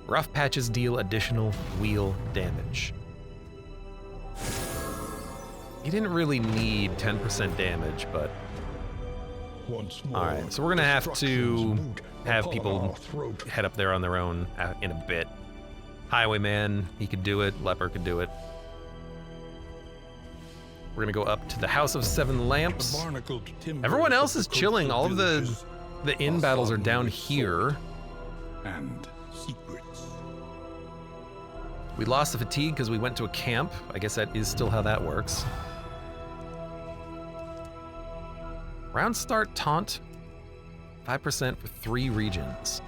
Rough patches deal additional wheel damage. You didn't really need 10% damage, but... Once more, alright, so we're gonna have to have upon people our throat. head up there on their own in a bit. Highwayman, he could do it. Leper could do it. We're gonna go up to the House of Seven Lamps. The barnacled timber Everyone else is of the chilling. coastal All of villages the inn are battles are filled down with here. and secrets. We lost the fatigue because we went to a camp. I guess that is still how that works. Round start taunt, 5% for 3 regions.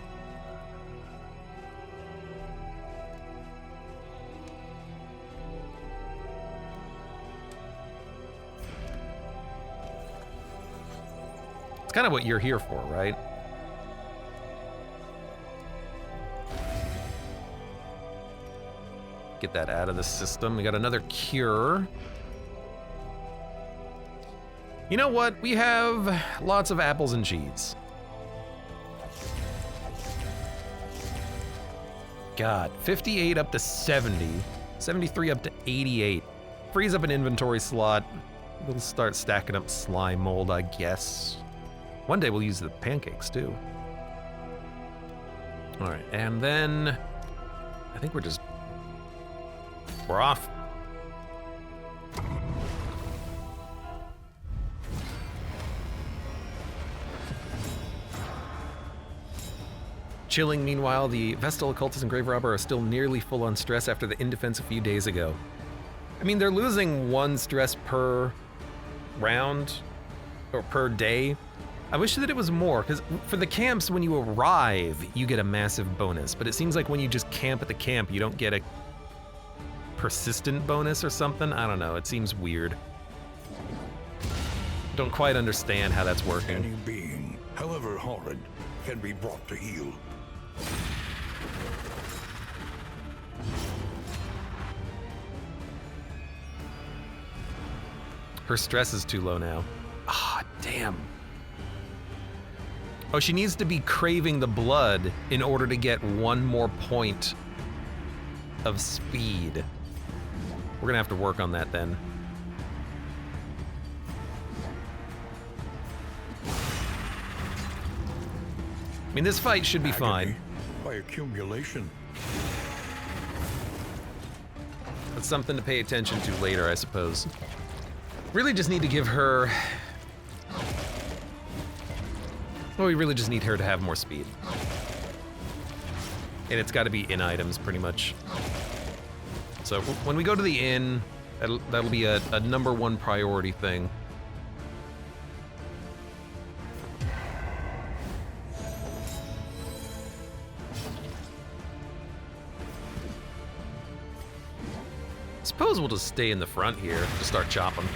It's kind of what you're here for, right? Get that out of the system. We got another cure. You know what? We have lots of apples and cheese. God, 58 up to 70, 73 up to 88. Frees up an inventory slot. We'll start stacking up slime mold, I guess. One day we'll use the pancakes too. All right, and then I think we're off. Chilling, meanwhile, the Vestal Occultist and Grave Robber are still nearly full on stress after the in-defense a few days ago. I mean, they're losing 1 stress per round, or per day. I wish that it was more, because for the camps, when you arrive, you get a massive bonus, but it seems like when you just camp at the camp, you don't get a persistent bonus or something. I don't know, it seems weird. Don't quite understand how that's working. Any being, however horrid, can be brought to heel. Her stress is too low now. Ah, damn. Oh, she needs to be craving the blood in order to get 1 more point of speed. We're gonna have to work on that then. I mean, this fight should be fine. By accumulation. That's something to pay attention to later, I suppose. Really just need to give her... Well, we really just need her to have more speed. And it's got to be in items, pretty much. So when we go to the inn, that'll be a #1 priority thing. Suppose we'll just stay in the front here to start chopping.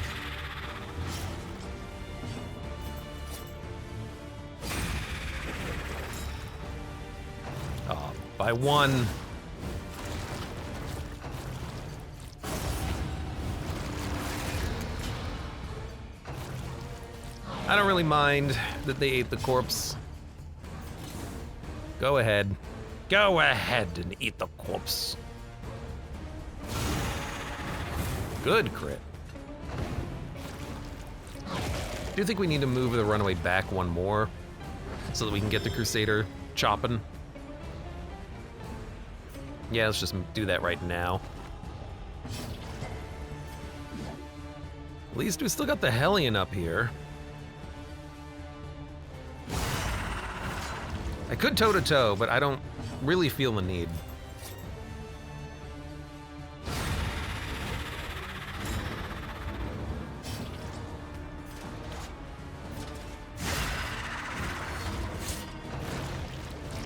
Oh, by 1. I don't really mind that they ate the corpse. Go ahead. Go ahead and eat the corpse. Good crit. Do you think we need to move the runaway back 1 more so that we can get the Crusader chopping? Yeah, let's just do that right now. At least we still got the Hellion up here. I could toe-to-toe, but I don't really feel the need.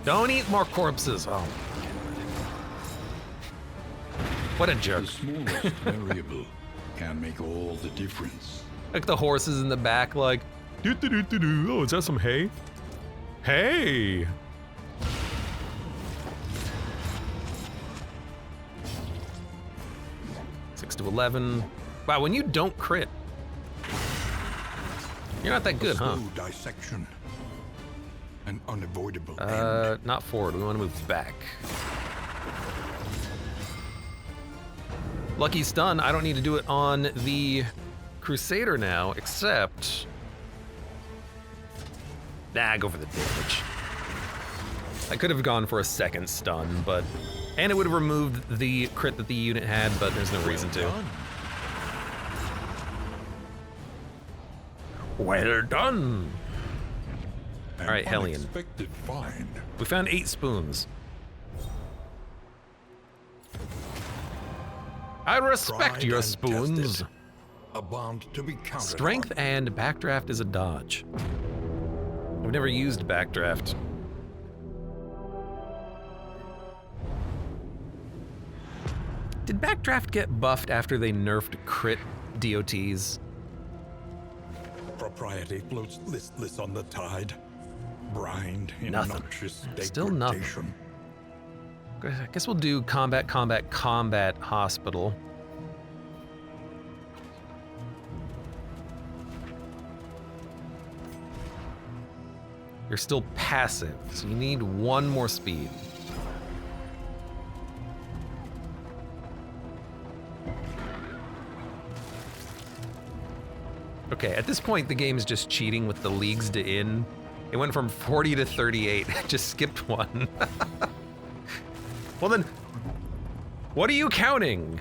Don't eat more corpses. Oh, my God. What a jerk. The smallest variable can make all the difference. Like the horses in the back, like, do-do-do-do-do. Oh, is that some hay? Hey! Six to 11. Wow, when you don't crit, you're not that good, huh? Slow dissection. An unavoidable end. Not forward. We want to move back. Lucky stun. I don't need to do it on the Crusader now, except... Nah, go for the damage. I could have gone for a second stun, but... And it would have removed the crit that the unit had, but there's no reason to. Well done! An All right, Hellion. unexpected find. We found 8 spoons. I respect Tried your and spoons. tested. A bond to be counted Strength on. and backdraft is a dodge. I've never used backdraft. Did backdraft get buffed after they nerfed crit DOTs? Propriety floats listless on the tide. Brined in Nothing. noxious Still nothing. degradation. I guess we'll do combat, hospital. You're still passive, so you need 1 more speed. Okay, at this point, the game is just cheating with the leagues to in. It went from 40 to 38, just skipped 1. Well then, what are you counting?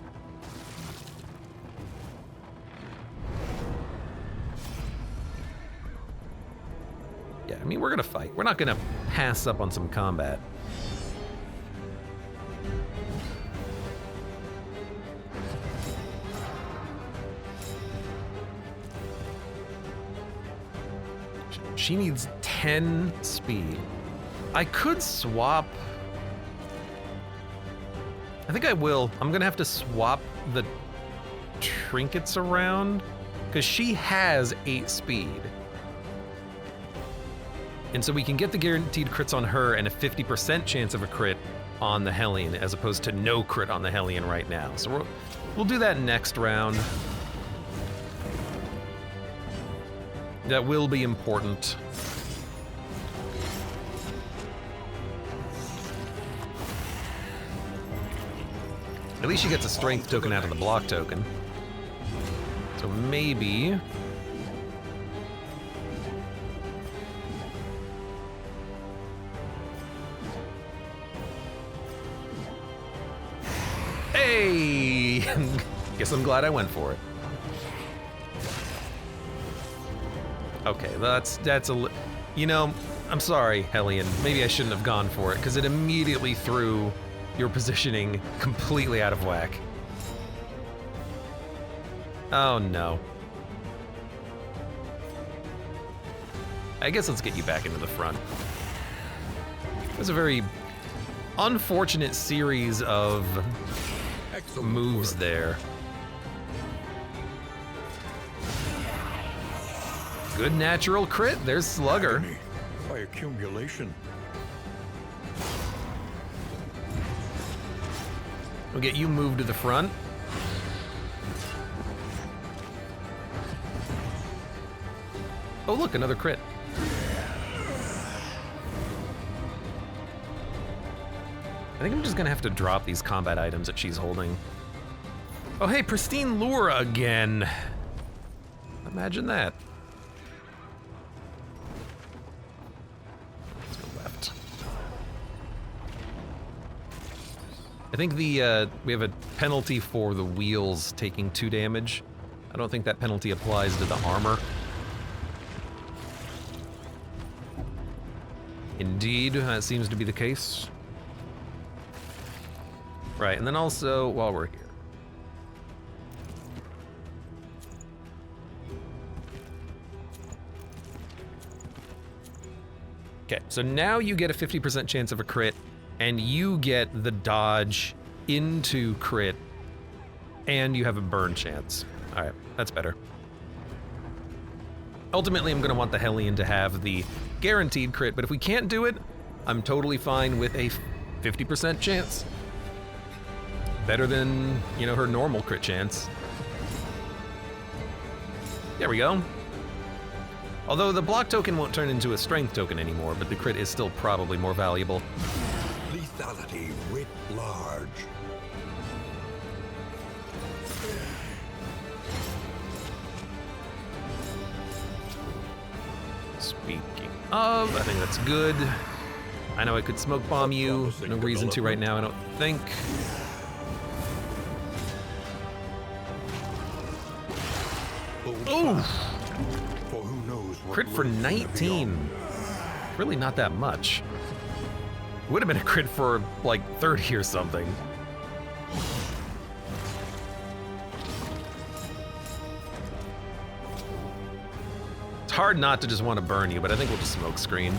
Yeah, I mean, we're gonna fight. We're not gonna pass up on some combat. She needs 10 speed. I could swap. I think I will. I'm gonna have to swap the trinkets around because she has 8 speed. And so we can get the guaranteed crits on her and a 50% chance of a crit on the Hellion as opposed to no crit on the Hellion right now. So we'll do that next round. That will be important. At least she gets a strength token out of the block token. So maybe... Hey! Guess I'm glad I went for it. Okay, that's a... You know, I'm sorry, Hellion. Maybe I shouldn't have gone for it, because it immediately threw your positioning completely out of whack. Oh, no. I guess let's get you back into the front. It was a very unfortunate series of moves there. Good natural crit. There's Slugger. By accumulation. We'll get you moved to the front. Oh, look, another crit. I think I'm just gonna have to drop these combat items that she's holding. Oh, hey, Pristine Lure again. Imagine that. Let's go left. I think we have a penalty for the wheels taking 2 damage. I don't think that penalty applies to the armor. Indeed, that seems to be the case. Right, and then also, while we're here. Okay, so now you get a 50% chance of a crit, and you get the dodge into crit, and you have a burn chance. All right, that's better. Ultimately, I'm gonna want the Hellion to have the guaranteed crit, but if we can't do it, I'm totally fine with a 50% chance. Better than, you know, her normal crit chance. There we go. Although the block token won't turn into a strength token anymore, but the crit is still probably more valuable. Lethality writ large. Speaking of, I think that's good. I know I could smoke bomb you. No reason to right now, I don't think. Ooh! For who knows what Crit for 19. Really not that much. Would have been a crit for like 30 or something. It's hard not to just want to burn you, but I think we'll just smoke screen.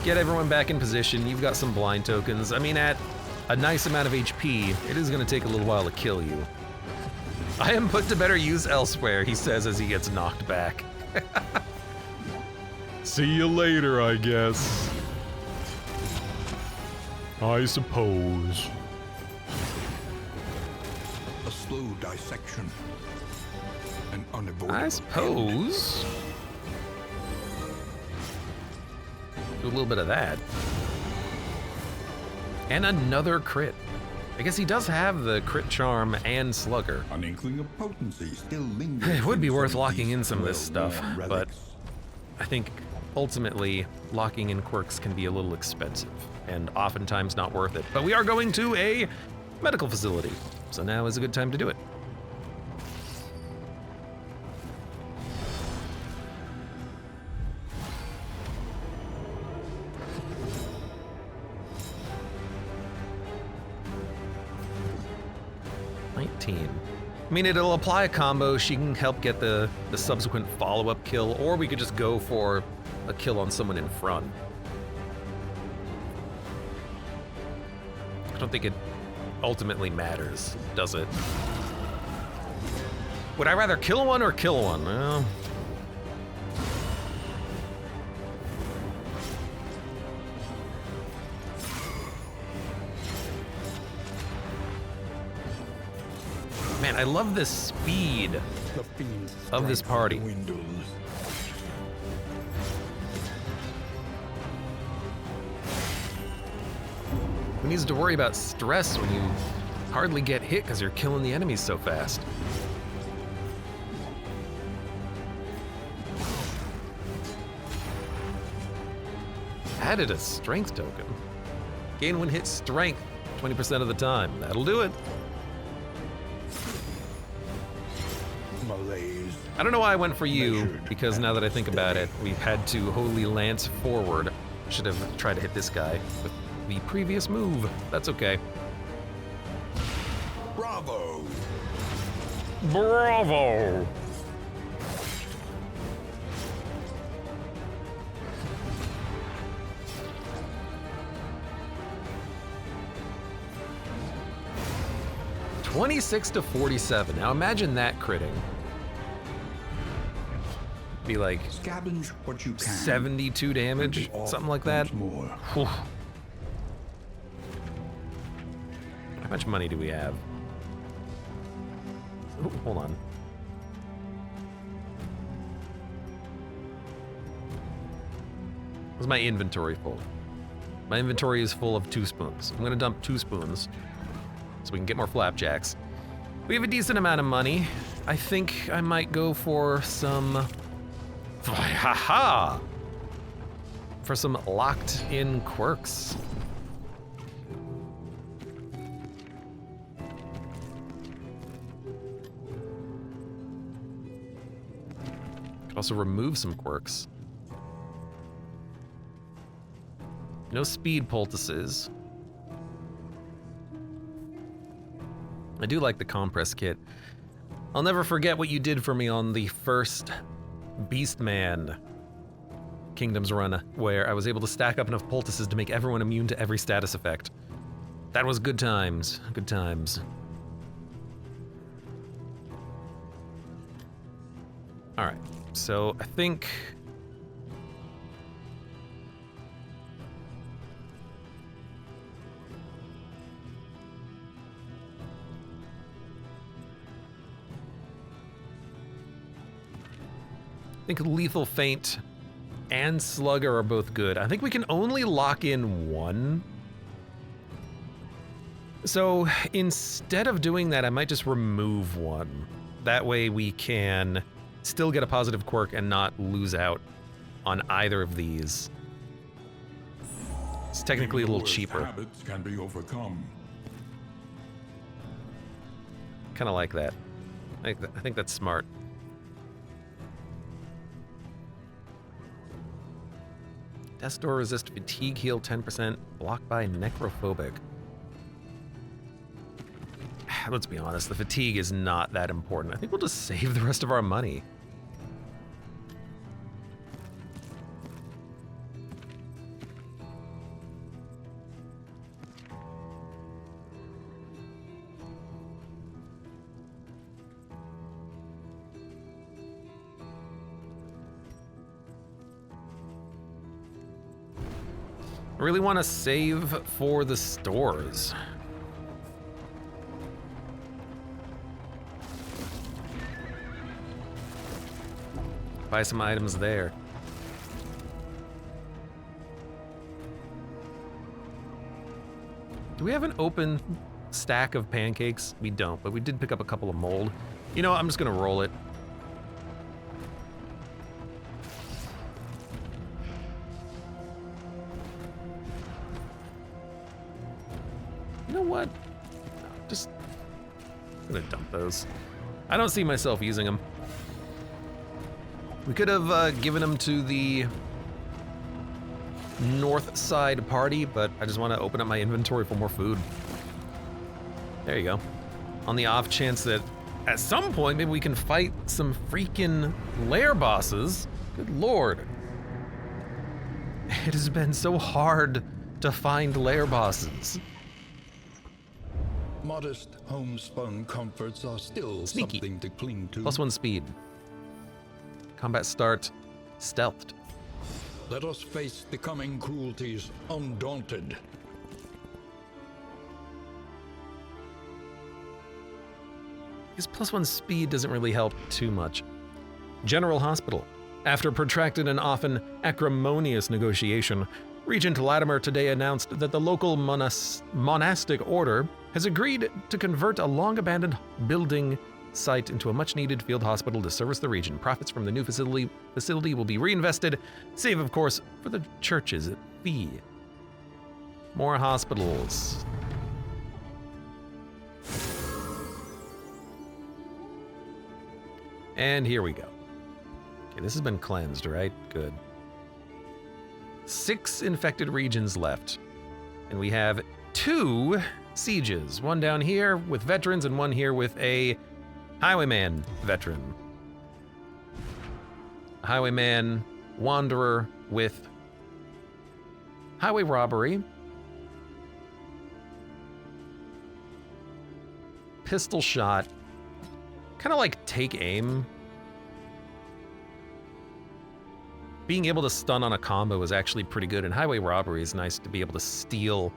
Get everyone back in position. You've got some blind tokens. I mean, at a nice amount of HP, it is going to take a little while to kill you. I am put to better use elsewhere, he says as he gets knocked back. See you later, I guess. I suppose. a slow dissection. An unavoidable I suppose. Do a little bit of that. And another crit. I guess he does have the crit charm and slugger. An inkling of potency still lingers. It would be in worth some of locking these in some of this stuff, well-worn but relics. I think ultimately locking in quirks can be a little expensive and oftentimes not worth it. But we are going to a medical facility, so now is a good time to do it. I mean, it'll apply a combo. She can help get the subsequent follow-up kill, or we could just go for a kill on someone in front. I don't think it ultimately matters, does it? Would I rather kill one or kill one? Well, man, I love the speed The fiend's of this strength party. dwindles. Who needs to worry about stress when you hardly get hit because you're killing the enemies so fast? Added a strength token. Gain when hit strength 20% of the time. That'll do it. Malaise. I don't know why I went for you, because now that I think about it, we've had to Holy Lance forward. Should have tried to hit this guy with the previous move. That's okay. Bravo! Bravo! $26 to $47. Now imagine that critting. Be like Scavenge what you can. 72 damage, Be off something like that. once more. Whew. How much money do we have? Ooh, hold on. What's my inventory full? My inventory is full of 2 spoons. I'm gonna dump 2 spoons so we can get more flapjacks. We have a decent amount of money. I think I might go for some... Ha-ha! For some locked-in quirks. Could also remove some quirks. No speed poultices. I do like the compress kit. I'll never forget what you did for me on the first Beastman Kingdoms run, where I was able to stack up enough poultices to make everyone immune to every status effect. That was good times. Good times. Alright, so I think... I think Lethal Feint and Slugger are both good. I think we can only lock in one. So instead of doing that, I might just remove one. That way we can still get a positive quirk and not lose out on either of these. It's technically a little cheaper. Habits can be overcome. Kind of like that. I think that's smart. Death Door resist fatigue heal 10%, blocked by necrophobic. Let's be honest, the fatigue is not that important. I think we'll just save the rest of our money. I really want to save for the stores. Buy some items there. Do we have an open stack of pancakes? We don't, but we did pick up a couple of mold. You know what, I'm just gonna roll it. You know what? No, just I'm gonna dump those. I don't see myself using them. We could have given them to the north side party, but I just want to open up my inventory for more food. There you go. On the off chance that at some point maybe we can fight some freaking lair bosses. Good lord. It has been so hard to find lair bosses. Modest homespun comforts are still Sneaky. something to cling to. +1 speed. Combat start, stealthed. Let us face the coming cruelties undaunted. His +1 speed doesn't really help too much. General Hospital. After protracted and often acrimonious negotiation, Regent Latimer today announced that the local monastic order has agreed to convert a long-abandoned building site into a much-needed field hospital to service the region. Profits from the new facility will be reinvested, save, of course, for the church's fee. More hospitals. And here we go. Okay, this has been cleansed, right? Good. 6 infected regions left. And we have 2 sieges. One down here with veterans and one here with a highwayman veteran. Highwayman wanderer with highway robbery. Pistol shot. Kind of like take aim. Being able to stun on a combo is actually pretty good, and highway robbery is nice to be able to steal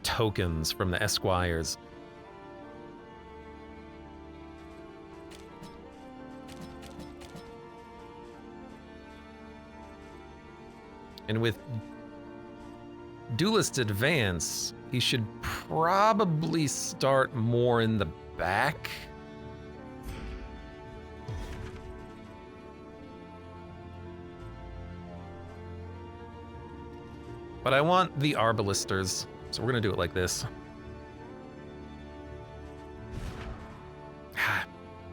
tokens from the esquires. And with Duelist Advance, he should probably start more in the back. But I want the Arbalisters, so we're gonna do it like this. I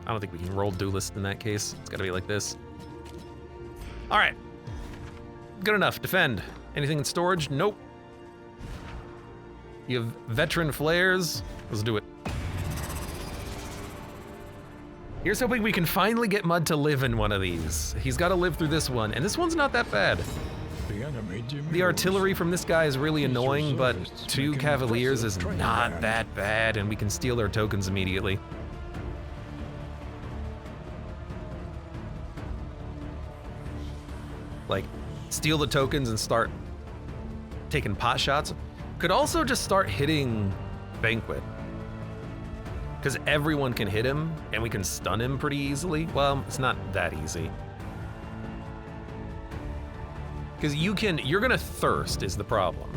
don't think we can roll Duelist in that case. It's gotta be like this. All right. Good enough. Defend. Anything in storage? Nope. You have veteran flares. Let's do it. Here's hoping we can finally get Mud to live in one of these. He's got to live through this one, and this one's not that bad. The artillery from this guy is really annoying, but 2 Cavaliers is not that bad, and we can steal their tokens immediately. Like, steal the tokens and start taking pot shots. Could also just start hitting Banquet. Because everyone can hit him, and we can stun him pretty easily. Well, it's not that easy. Because you're gonna thirst is the problem.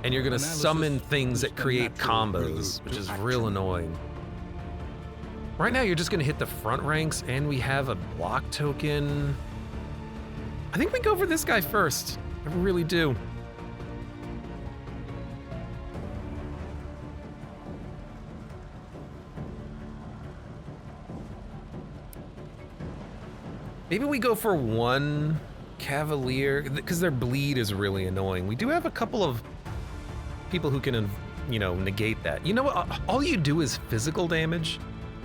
And you're gonna summon things that create combos, which is real annoying. Right now, you're just gonna hit the front ranks, and we have a block token. I think we go for this guy first. I really do. Maybe we go for 1 Cavalier, because their bleed is really annoying. We do have a couple of people who can, negate that. You know what? All you do is physical damage.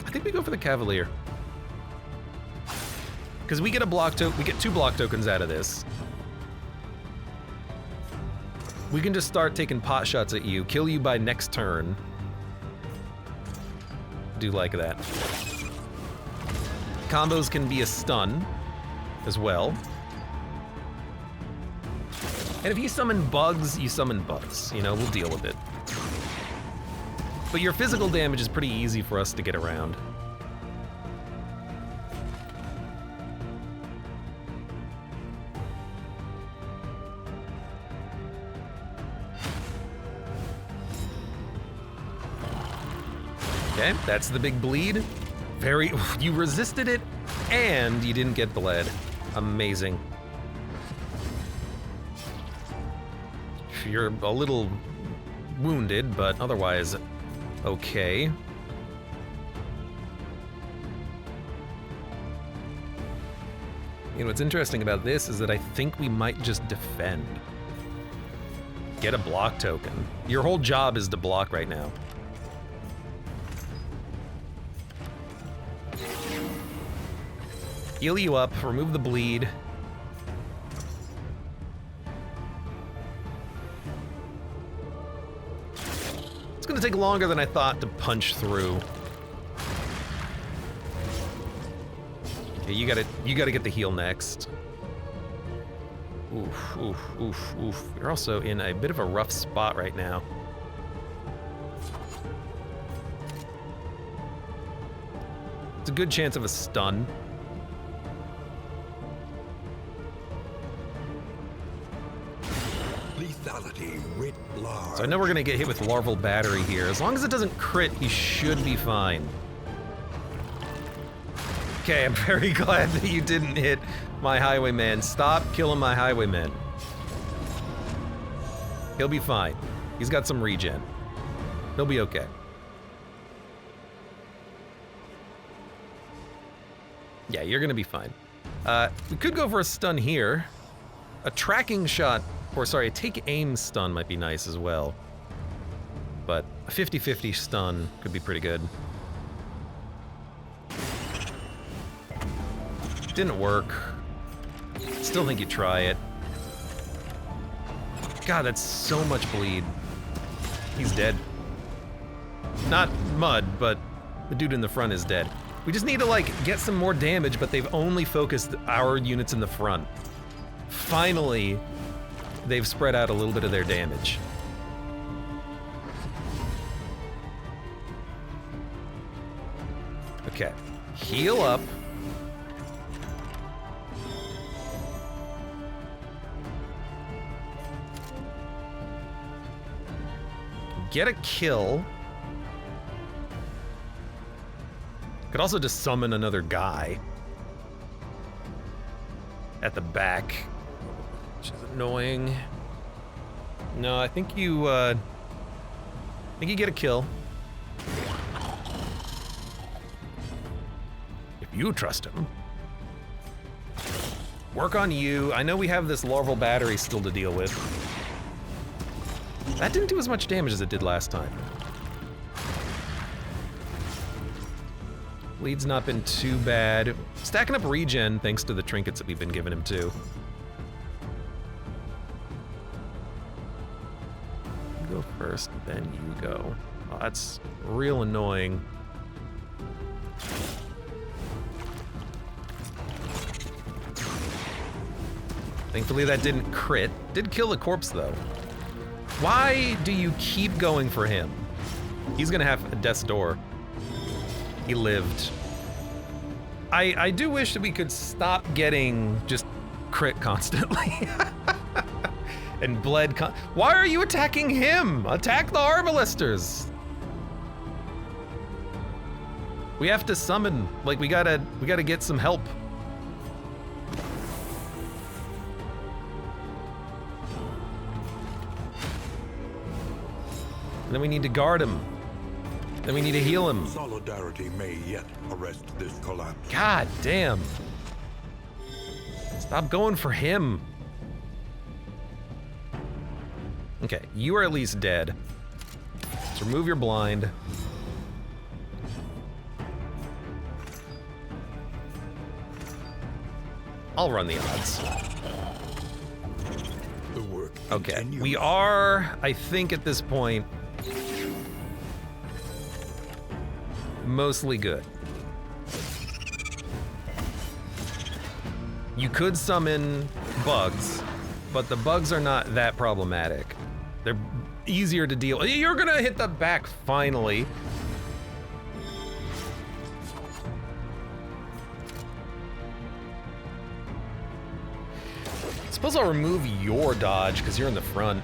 I think we go for the Cavalier. Because we get we get 2 block tokens out of this. We can just start taking pot shots at you, kill you by next turn. Do like that. Combos can be a stun as well. And if you summon bugs, you summon bugs. We'll deal with it. But your physical damage is pretty easy for us to get around. Okay, that's the big bleed. You resisted it, and you didn't get bled. Amazing. You're a little wounded, but otherwise okay. What's interesting about this is that I think we might just defend. Get a block token. Your whole job is to block right now. Heal you up, remove the bleed. It's gonna take longer than I thought to punch through. Okay, you gotta get the heal next. Oof, oof, oof, oof. You're also in a bit of a rough spot right now. It's a good chance of a stun. So I know we're gonna get hit with Larval Battery here. As long as it doesn't crit, he should be fine. Okay, I'm very glad that you didn't hit my Highwayman. Stop killing my Highwayman. He'll be fine. He's got some regen. He'll be okay. Yeah, you're gonna be fine. We could go for a stun here. A tracking shot, or sorry, a take aim stun might be nice as well. But a 50-50 stun could be pretty good. Didn't work. Still think you try it. God, that's so much bleed. He's dead. Not Mud, but the dude in the front is dead. We just need to, like, get some more damage, but they've only focused our units in the front. Finally, they've spread out a little bit of their damage. Okay, heal up. Get a kill. Could also just summon another guy at the back, which is annoying. No, I think you get a kill. If you trust him. Work on you. I know we have this larval battery still to deal with. That didn't do as much damage as it did last time. Bleed's not been too bad. Stacking up regen thanks to the trinkets that we've been giving him too. You go first, then you go. Oh, that's real annoying. Thankfully that didn't crit. Did kill the corpse though. Why do you keep going for him? He's gonna have a death's door. He lived. I do wish that we could stop getting just crit constantly. And bled Why are you attacking him? Attack the Arbalisters! We have to summon, like we gotta get some help. And then we need to guard him. Then we need to heal him. Solidarity may yet arrest this collapse. God damn. Stop going for him. Okay, you are at least dead. Let's remove your blind. I'll run the odds. The work Okay, continues. we are, I think at this point, mostly good. You could summon bugs, but the bugs are not that problematic. They're easier to deal. You're gonna hit the back finally. Suppose I'll remove your dodge because you're in the front.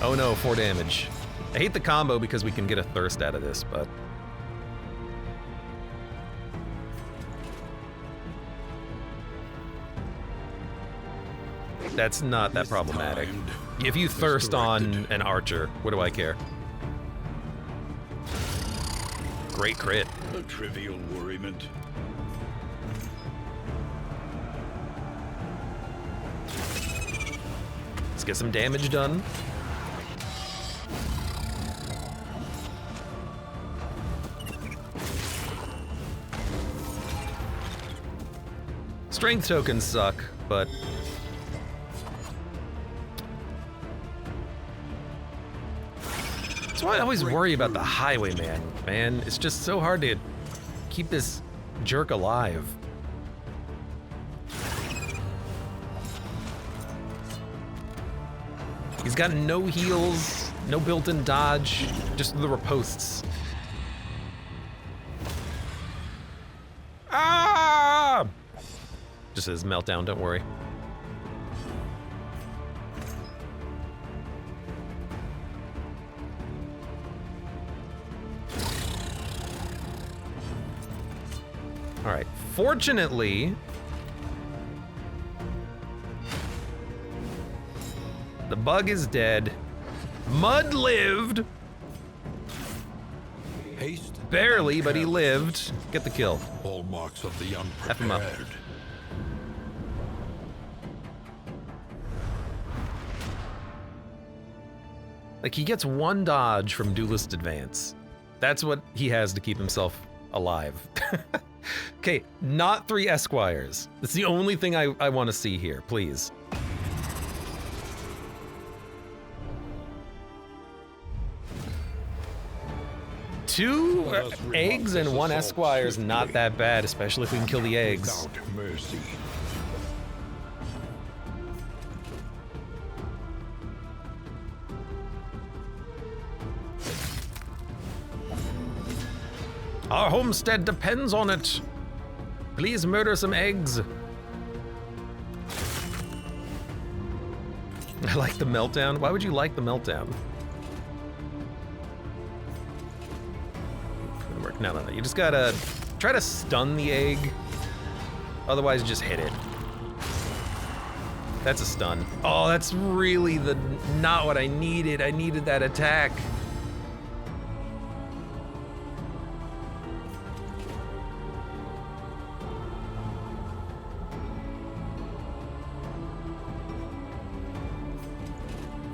Oh no, 4 damage. I hate the combo because we can get a thirst out of this, but... that's not that problematic. If you thirst on an archer, what do I care? Great crit. A trivial worriment. Let's get some damage done. Strength tokens suck, but... that's why I always worry about the highwayman, man. It's just so hard to keep this jerk alive. He's got no heals, no built-in dodge, just the riposts. Ah! Just his meltdown, don't worry. All right, fortunately, the bug is dead. Mud lived. Haste Barely, but he lived. Get the kill. Hallmarks of the F him up. unprepared. Like, he gets one dodge from Duelist Advance. That's what he has to keep himself alive. Okay, not 3 Esquires. That's the only thing I want to see here, please. Two eggs and 1 Esquire is not that bad, especially if we can kill the eggs. Without mercy. Our homestead depends on it. Please murder some eggs. I like the meltdown. Why would you like the meltdown? No, no, no. You just gotta try to stun the egg. Otherwise, just hit it. That's a stun. Oh, that's really not what I needed. I needed that attack.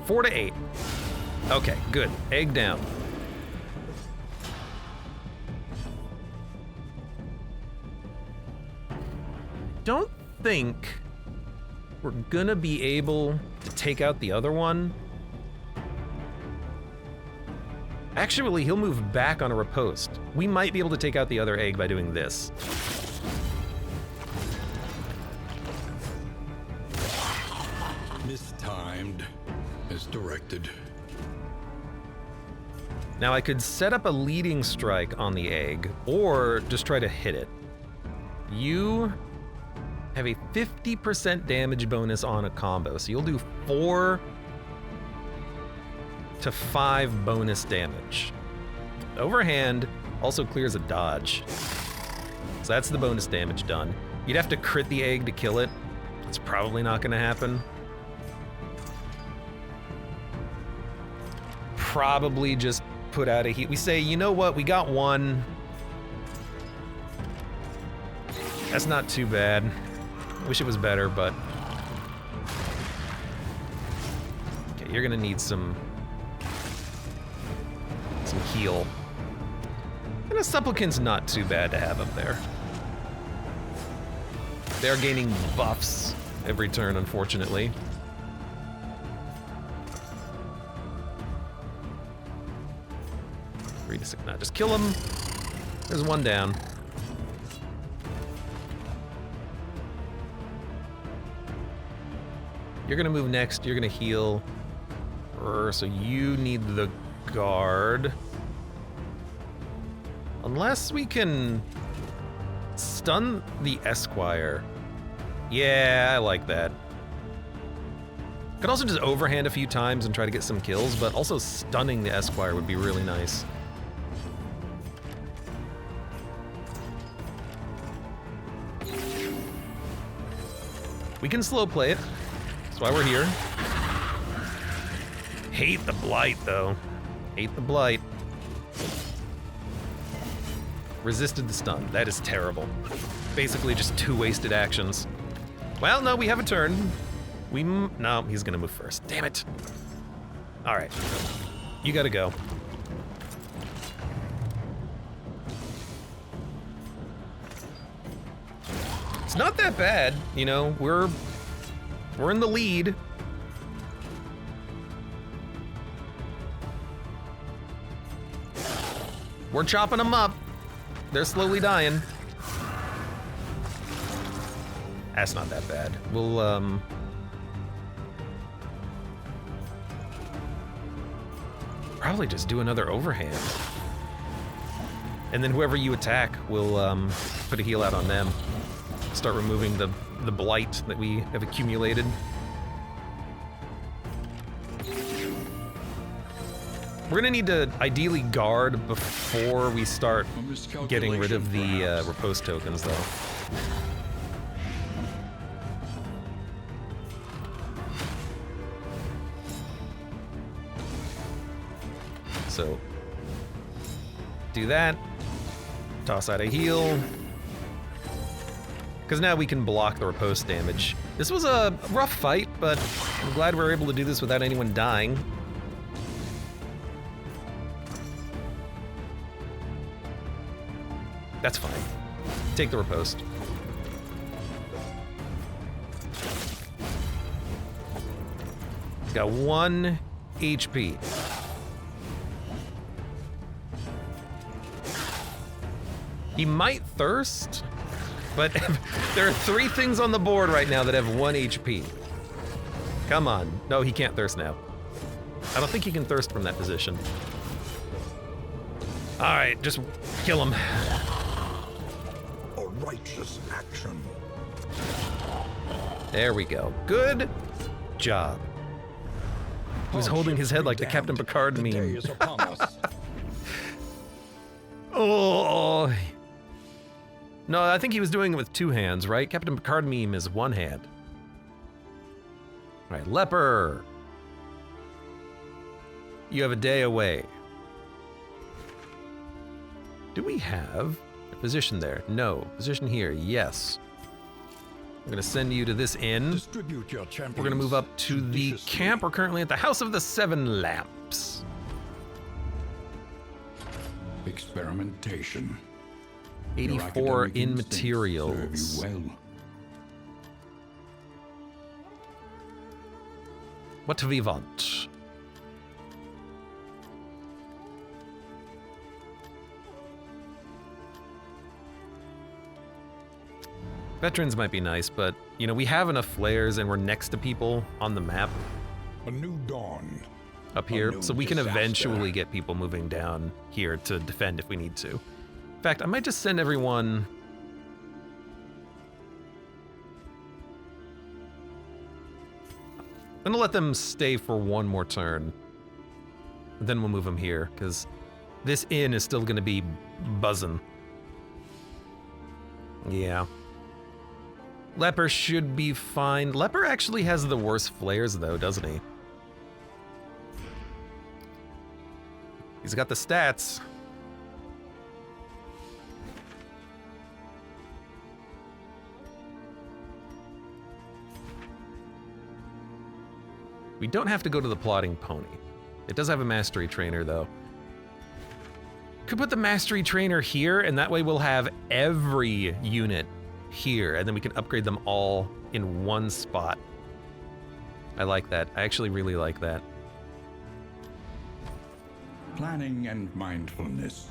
Four to 8. Okay, good. Egg down. Don't think we're gonna be able to take out the other one. Actually, he'll move back on a riposte. We might be able to take out the other egg by doing this. Mistimed as directed. Now I could set up a leading strike on the egg, or just try to hit it. You have a 50% damage bonus on a combo, so you'll do 4 to 5 bonus damage. Overhand also clears a dodge. So that's the bonus damage done. You'd have to crit the egg to kill it. It's probably not gonna happen. Probably just put out a heat. We say, you know what, we got 1. That's not too bad. Wish it was better, but... Okay, you're gonna need some heal. And a Supplicant's not too bad to have up there. They're gaining buffs every turn, unfortunately. Three to 6, now just kill him. There's 1 down. You're gonna move next, you're gonna heal. So you need the guard. Unless we can stun the Esquire. Yeah, I like that. Could also just overhand a few times and try to get some kills, but also stunning the Esquire would be really nice. We can slow play it. That's why we're here. Hate the blight, though. Hate the blight. Resisted the stun. That is terrible. Basically just 2 wasted actions. Well, no, we have a turn. No, he's gonna move first. Damn it. All right. You gotta go. It's not that bad, you know. We're in the lead. We're chopping them up. They're slowly dying. That's not that bad. We'll, probably just do another overhand. And then whoever you attack will, put a heal out on them. Start removing the blight that we have accumulated. We're gonna need to ideally guard before we start getting rid of the riposte tokens, though. So, do that. Toss out a heal. Because now we can block the riposte damage. This was a rough fight, but I'm glad we were able to do this without anyone dying. That's fine. Take the riposte. He's got 1 HP. He might thirst, but there are 3 things on the board right now that have 1 HP. Come on. No, he can't thirst now. I don't think he can thirst from that position. All right, just kill him. A righteous action. There we go. Good job. He was holding his head like the Captain Picard meme. The day is upon us. Oh. No, I think he was doing it with 2 hands, right? Captain Picard meme is 1 hand. All right, leper. You have a day away. Do we have a position there? No. Position here, yes. I'm gonna send you to this inn. Distribute your champions. We're gonna move up to the camp. We're currently at the House of the 7 Lamps. Experimentation. 84 in materials. Serve you well. What do we want? Veterans might be nice, but, you know, we have enough flares and we're next to people on the map A new dawn. up here, new so we can disaster. eventually get people moving down here to defend if we need to. In fact, I might just send everyone... I'm gonna let them stay for 1 more turn. Then we'll move them here, because this inn is still gonna be buzzing. Yeah. Leper should be fine. Leper actually has the worst flares, though, doesn't he? He's got the stats. We don't have to go to the Plodding Pony. It does have a mastery trainer, though. Could put the mastery trainer here, and that way we'll have every unit here, and then we can upgrade them all in 1 spot. I like that. I actually really like that. Planning and mindfulness.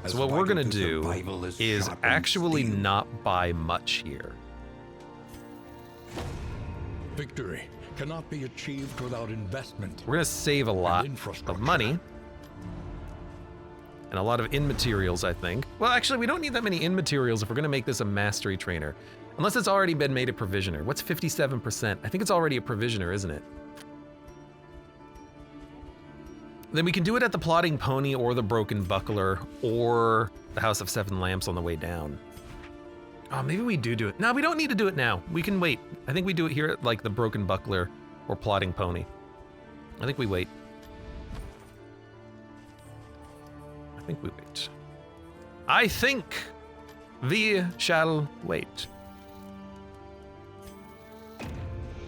So what we're gonna do is actually not buy much here. Victory cannot be achieved without investment. We're gonna save a lot of infrastructure. money. And a lot of in materials, I think. Well, actually, we don't need that many in materials if we're gonna make this a mastery trainer. Unless it's already been made a provisioner. What's 57%? I think it's already a provisioner, isn't it? Then we can do it at the Plodding Pony or the Broken Buckler or the House of 7 Lamps on the way down. Oh, maybe we do it. No, we don't need to do it now. We can wait. I think we do it here at like the Broken Buckler or Plodding Pony. I think we wait. I think we wait. I think we shall wait.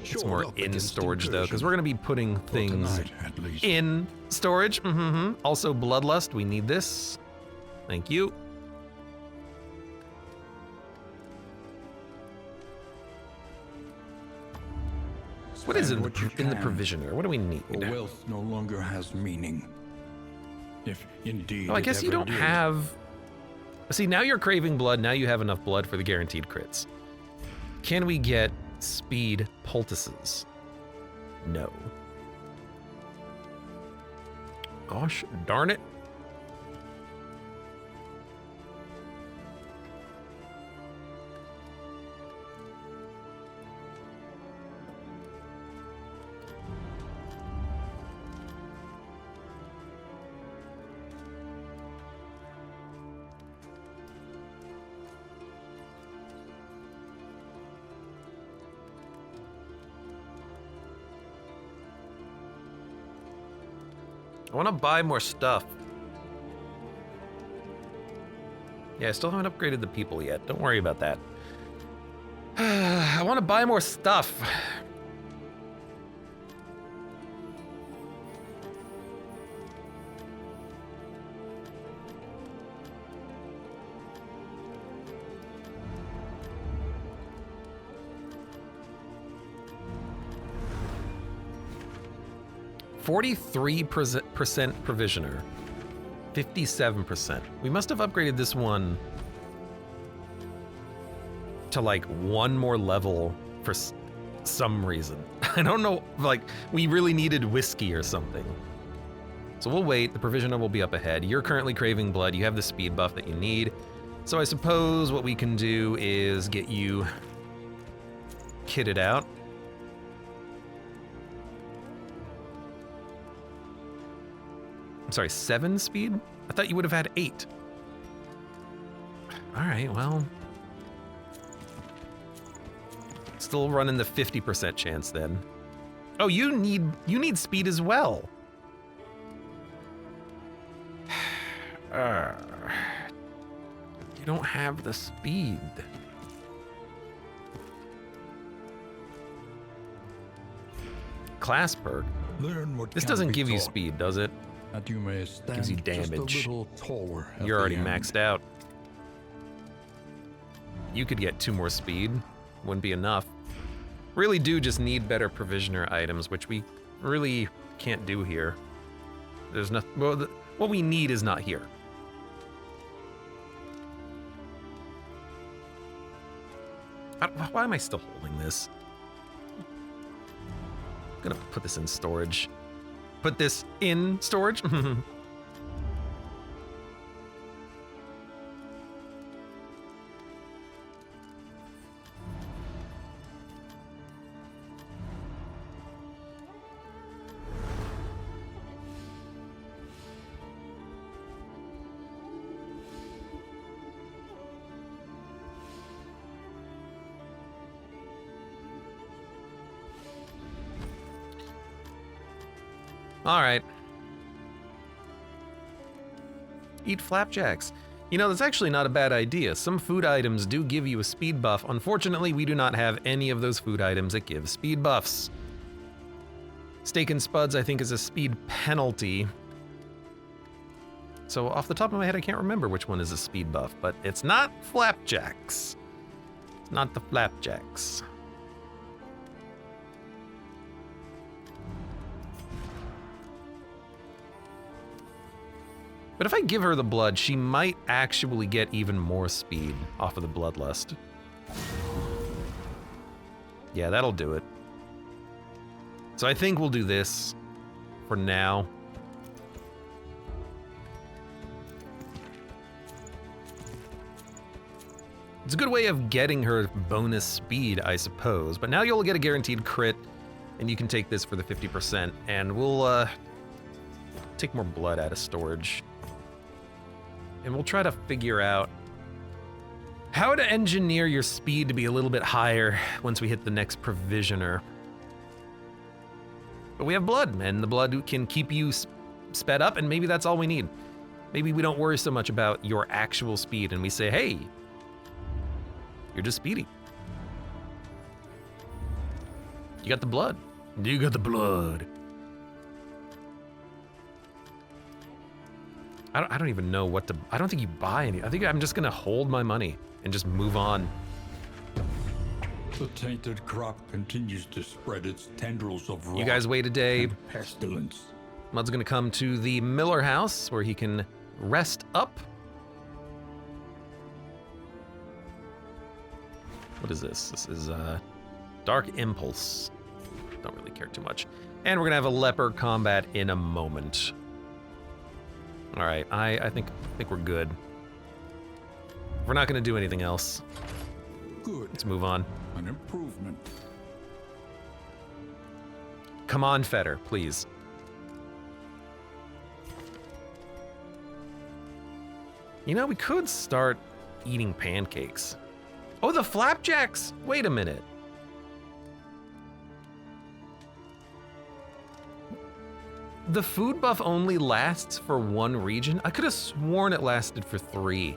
It's more in storage though, because we're gonna be putting things in storage. Also, Bloodlust, we need this. Thank you. What is it in the provisioner? What do we need? For wealth no longer has meaning. If indeed. Oh, I guess you don't have... See, now you're craving blood. Now you have enough blood for the guaranteed crits. Can we get speed poultices? No. Gosh darn it. I want to buy more stuff. Yeah, I still haven't upgraded the people yet. Don't worry about that. I want to buy more stuff. %43% provisioner. 57%. We must have upgraded this one to like one more level for some reason. I don't know, like we really needed whiskey or something. So we'll wait, the provisioner will be up ahead. You're currently craving blood, you have the speed buff that you need. So I suppose what we can do is get you kitted out. I'm sorry, 7 speed? I thought you would have had 8. All right, well. Still running the 50% chance then. Oh, you need speed as well. You don't have the speed. Class perk. Learn what This can doesn't be give you taught, speed, does it? that you may stand Gives you just damage. a little taller at You're the already end. maxed out. You could get 2 more speed. Wouldn't be enough. Really do just need better provisioner items, which we really can't do here. There's nothing. Well, what we need is not here. Why am I still holding this? I'm gonna put this in storage. Put this in storage? All right. Eat flapjacks. You know, that's actually not a bad idea. Some food items do give you a speed buff. Unfortunately, we do not have any of those food items that give speed buffs. Steak and spuds, I think, is a speed penalty. So off the top of my head, I can't remember which one is a speed buff, but it's not flapjacks. It's not the flapjacks. But if I give her the blood, she might actually get even more speed off of the bloodlust. Yeah, that'll do it. So I think we'll do this for now. It's a good way of getting her bonus speed, I suppose. But now you'll get a guaranteed crit, and you can take this for the 50%, and we'll take more blood out of storage. And we'll try to figure out how to engineer your speed to be a little bit higher once we hit the next provisioner. But we have blood, and the blood can keep you sped up, and maybe that's all we need. Maybe we don't worry so much about your actual speed, and we say, hey, you're just speedy. You got the blood. You got the blood. I don't even know what to. I don't think you buy any. I think I'm just gonna hold my money and just move on. The tainted crop continues to spread its tendrils of rot You guys wait a day. and pestilence. Mud's gonna come to the Miller house where he can rest up. What is this? This is Dark Impulse. Don't really care too much. And we're gonna have a leper combat in a moment. All right, I think we're good. We're not gonna do anything else. Good. Let's move on. An improvement. Come on, Fetter, please. You know, we could start eating pancakes. Oh, the flapjacks! Wait a minute. The food buff only lasts for 1 region? I could have sworn it lasted for 3.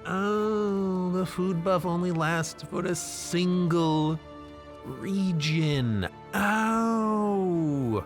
Oh, the food buff only lasts for a single region. Oh.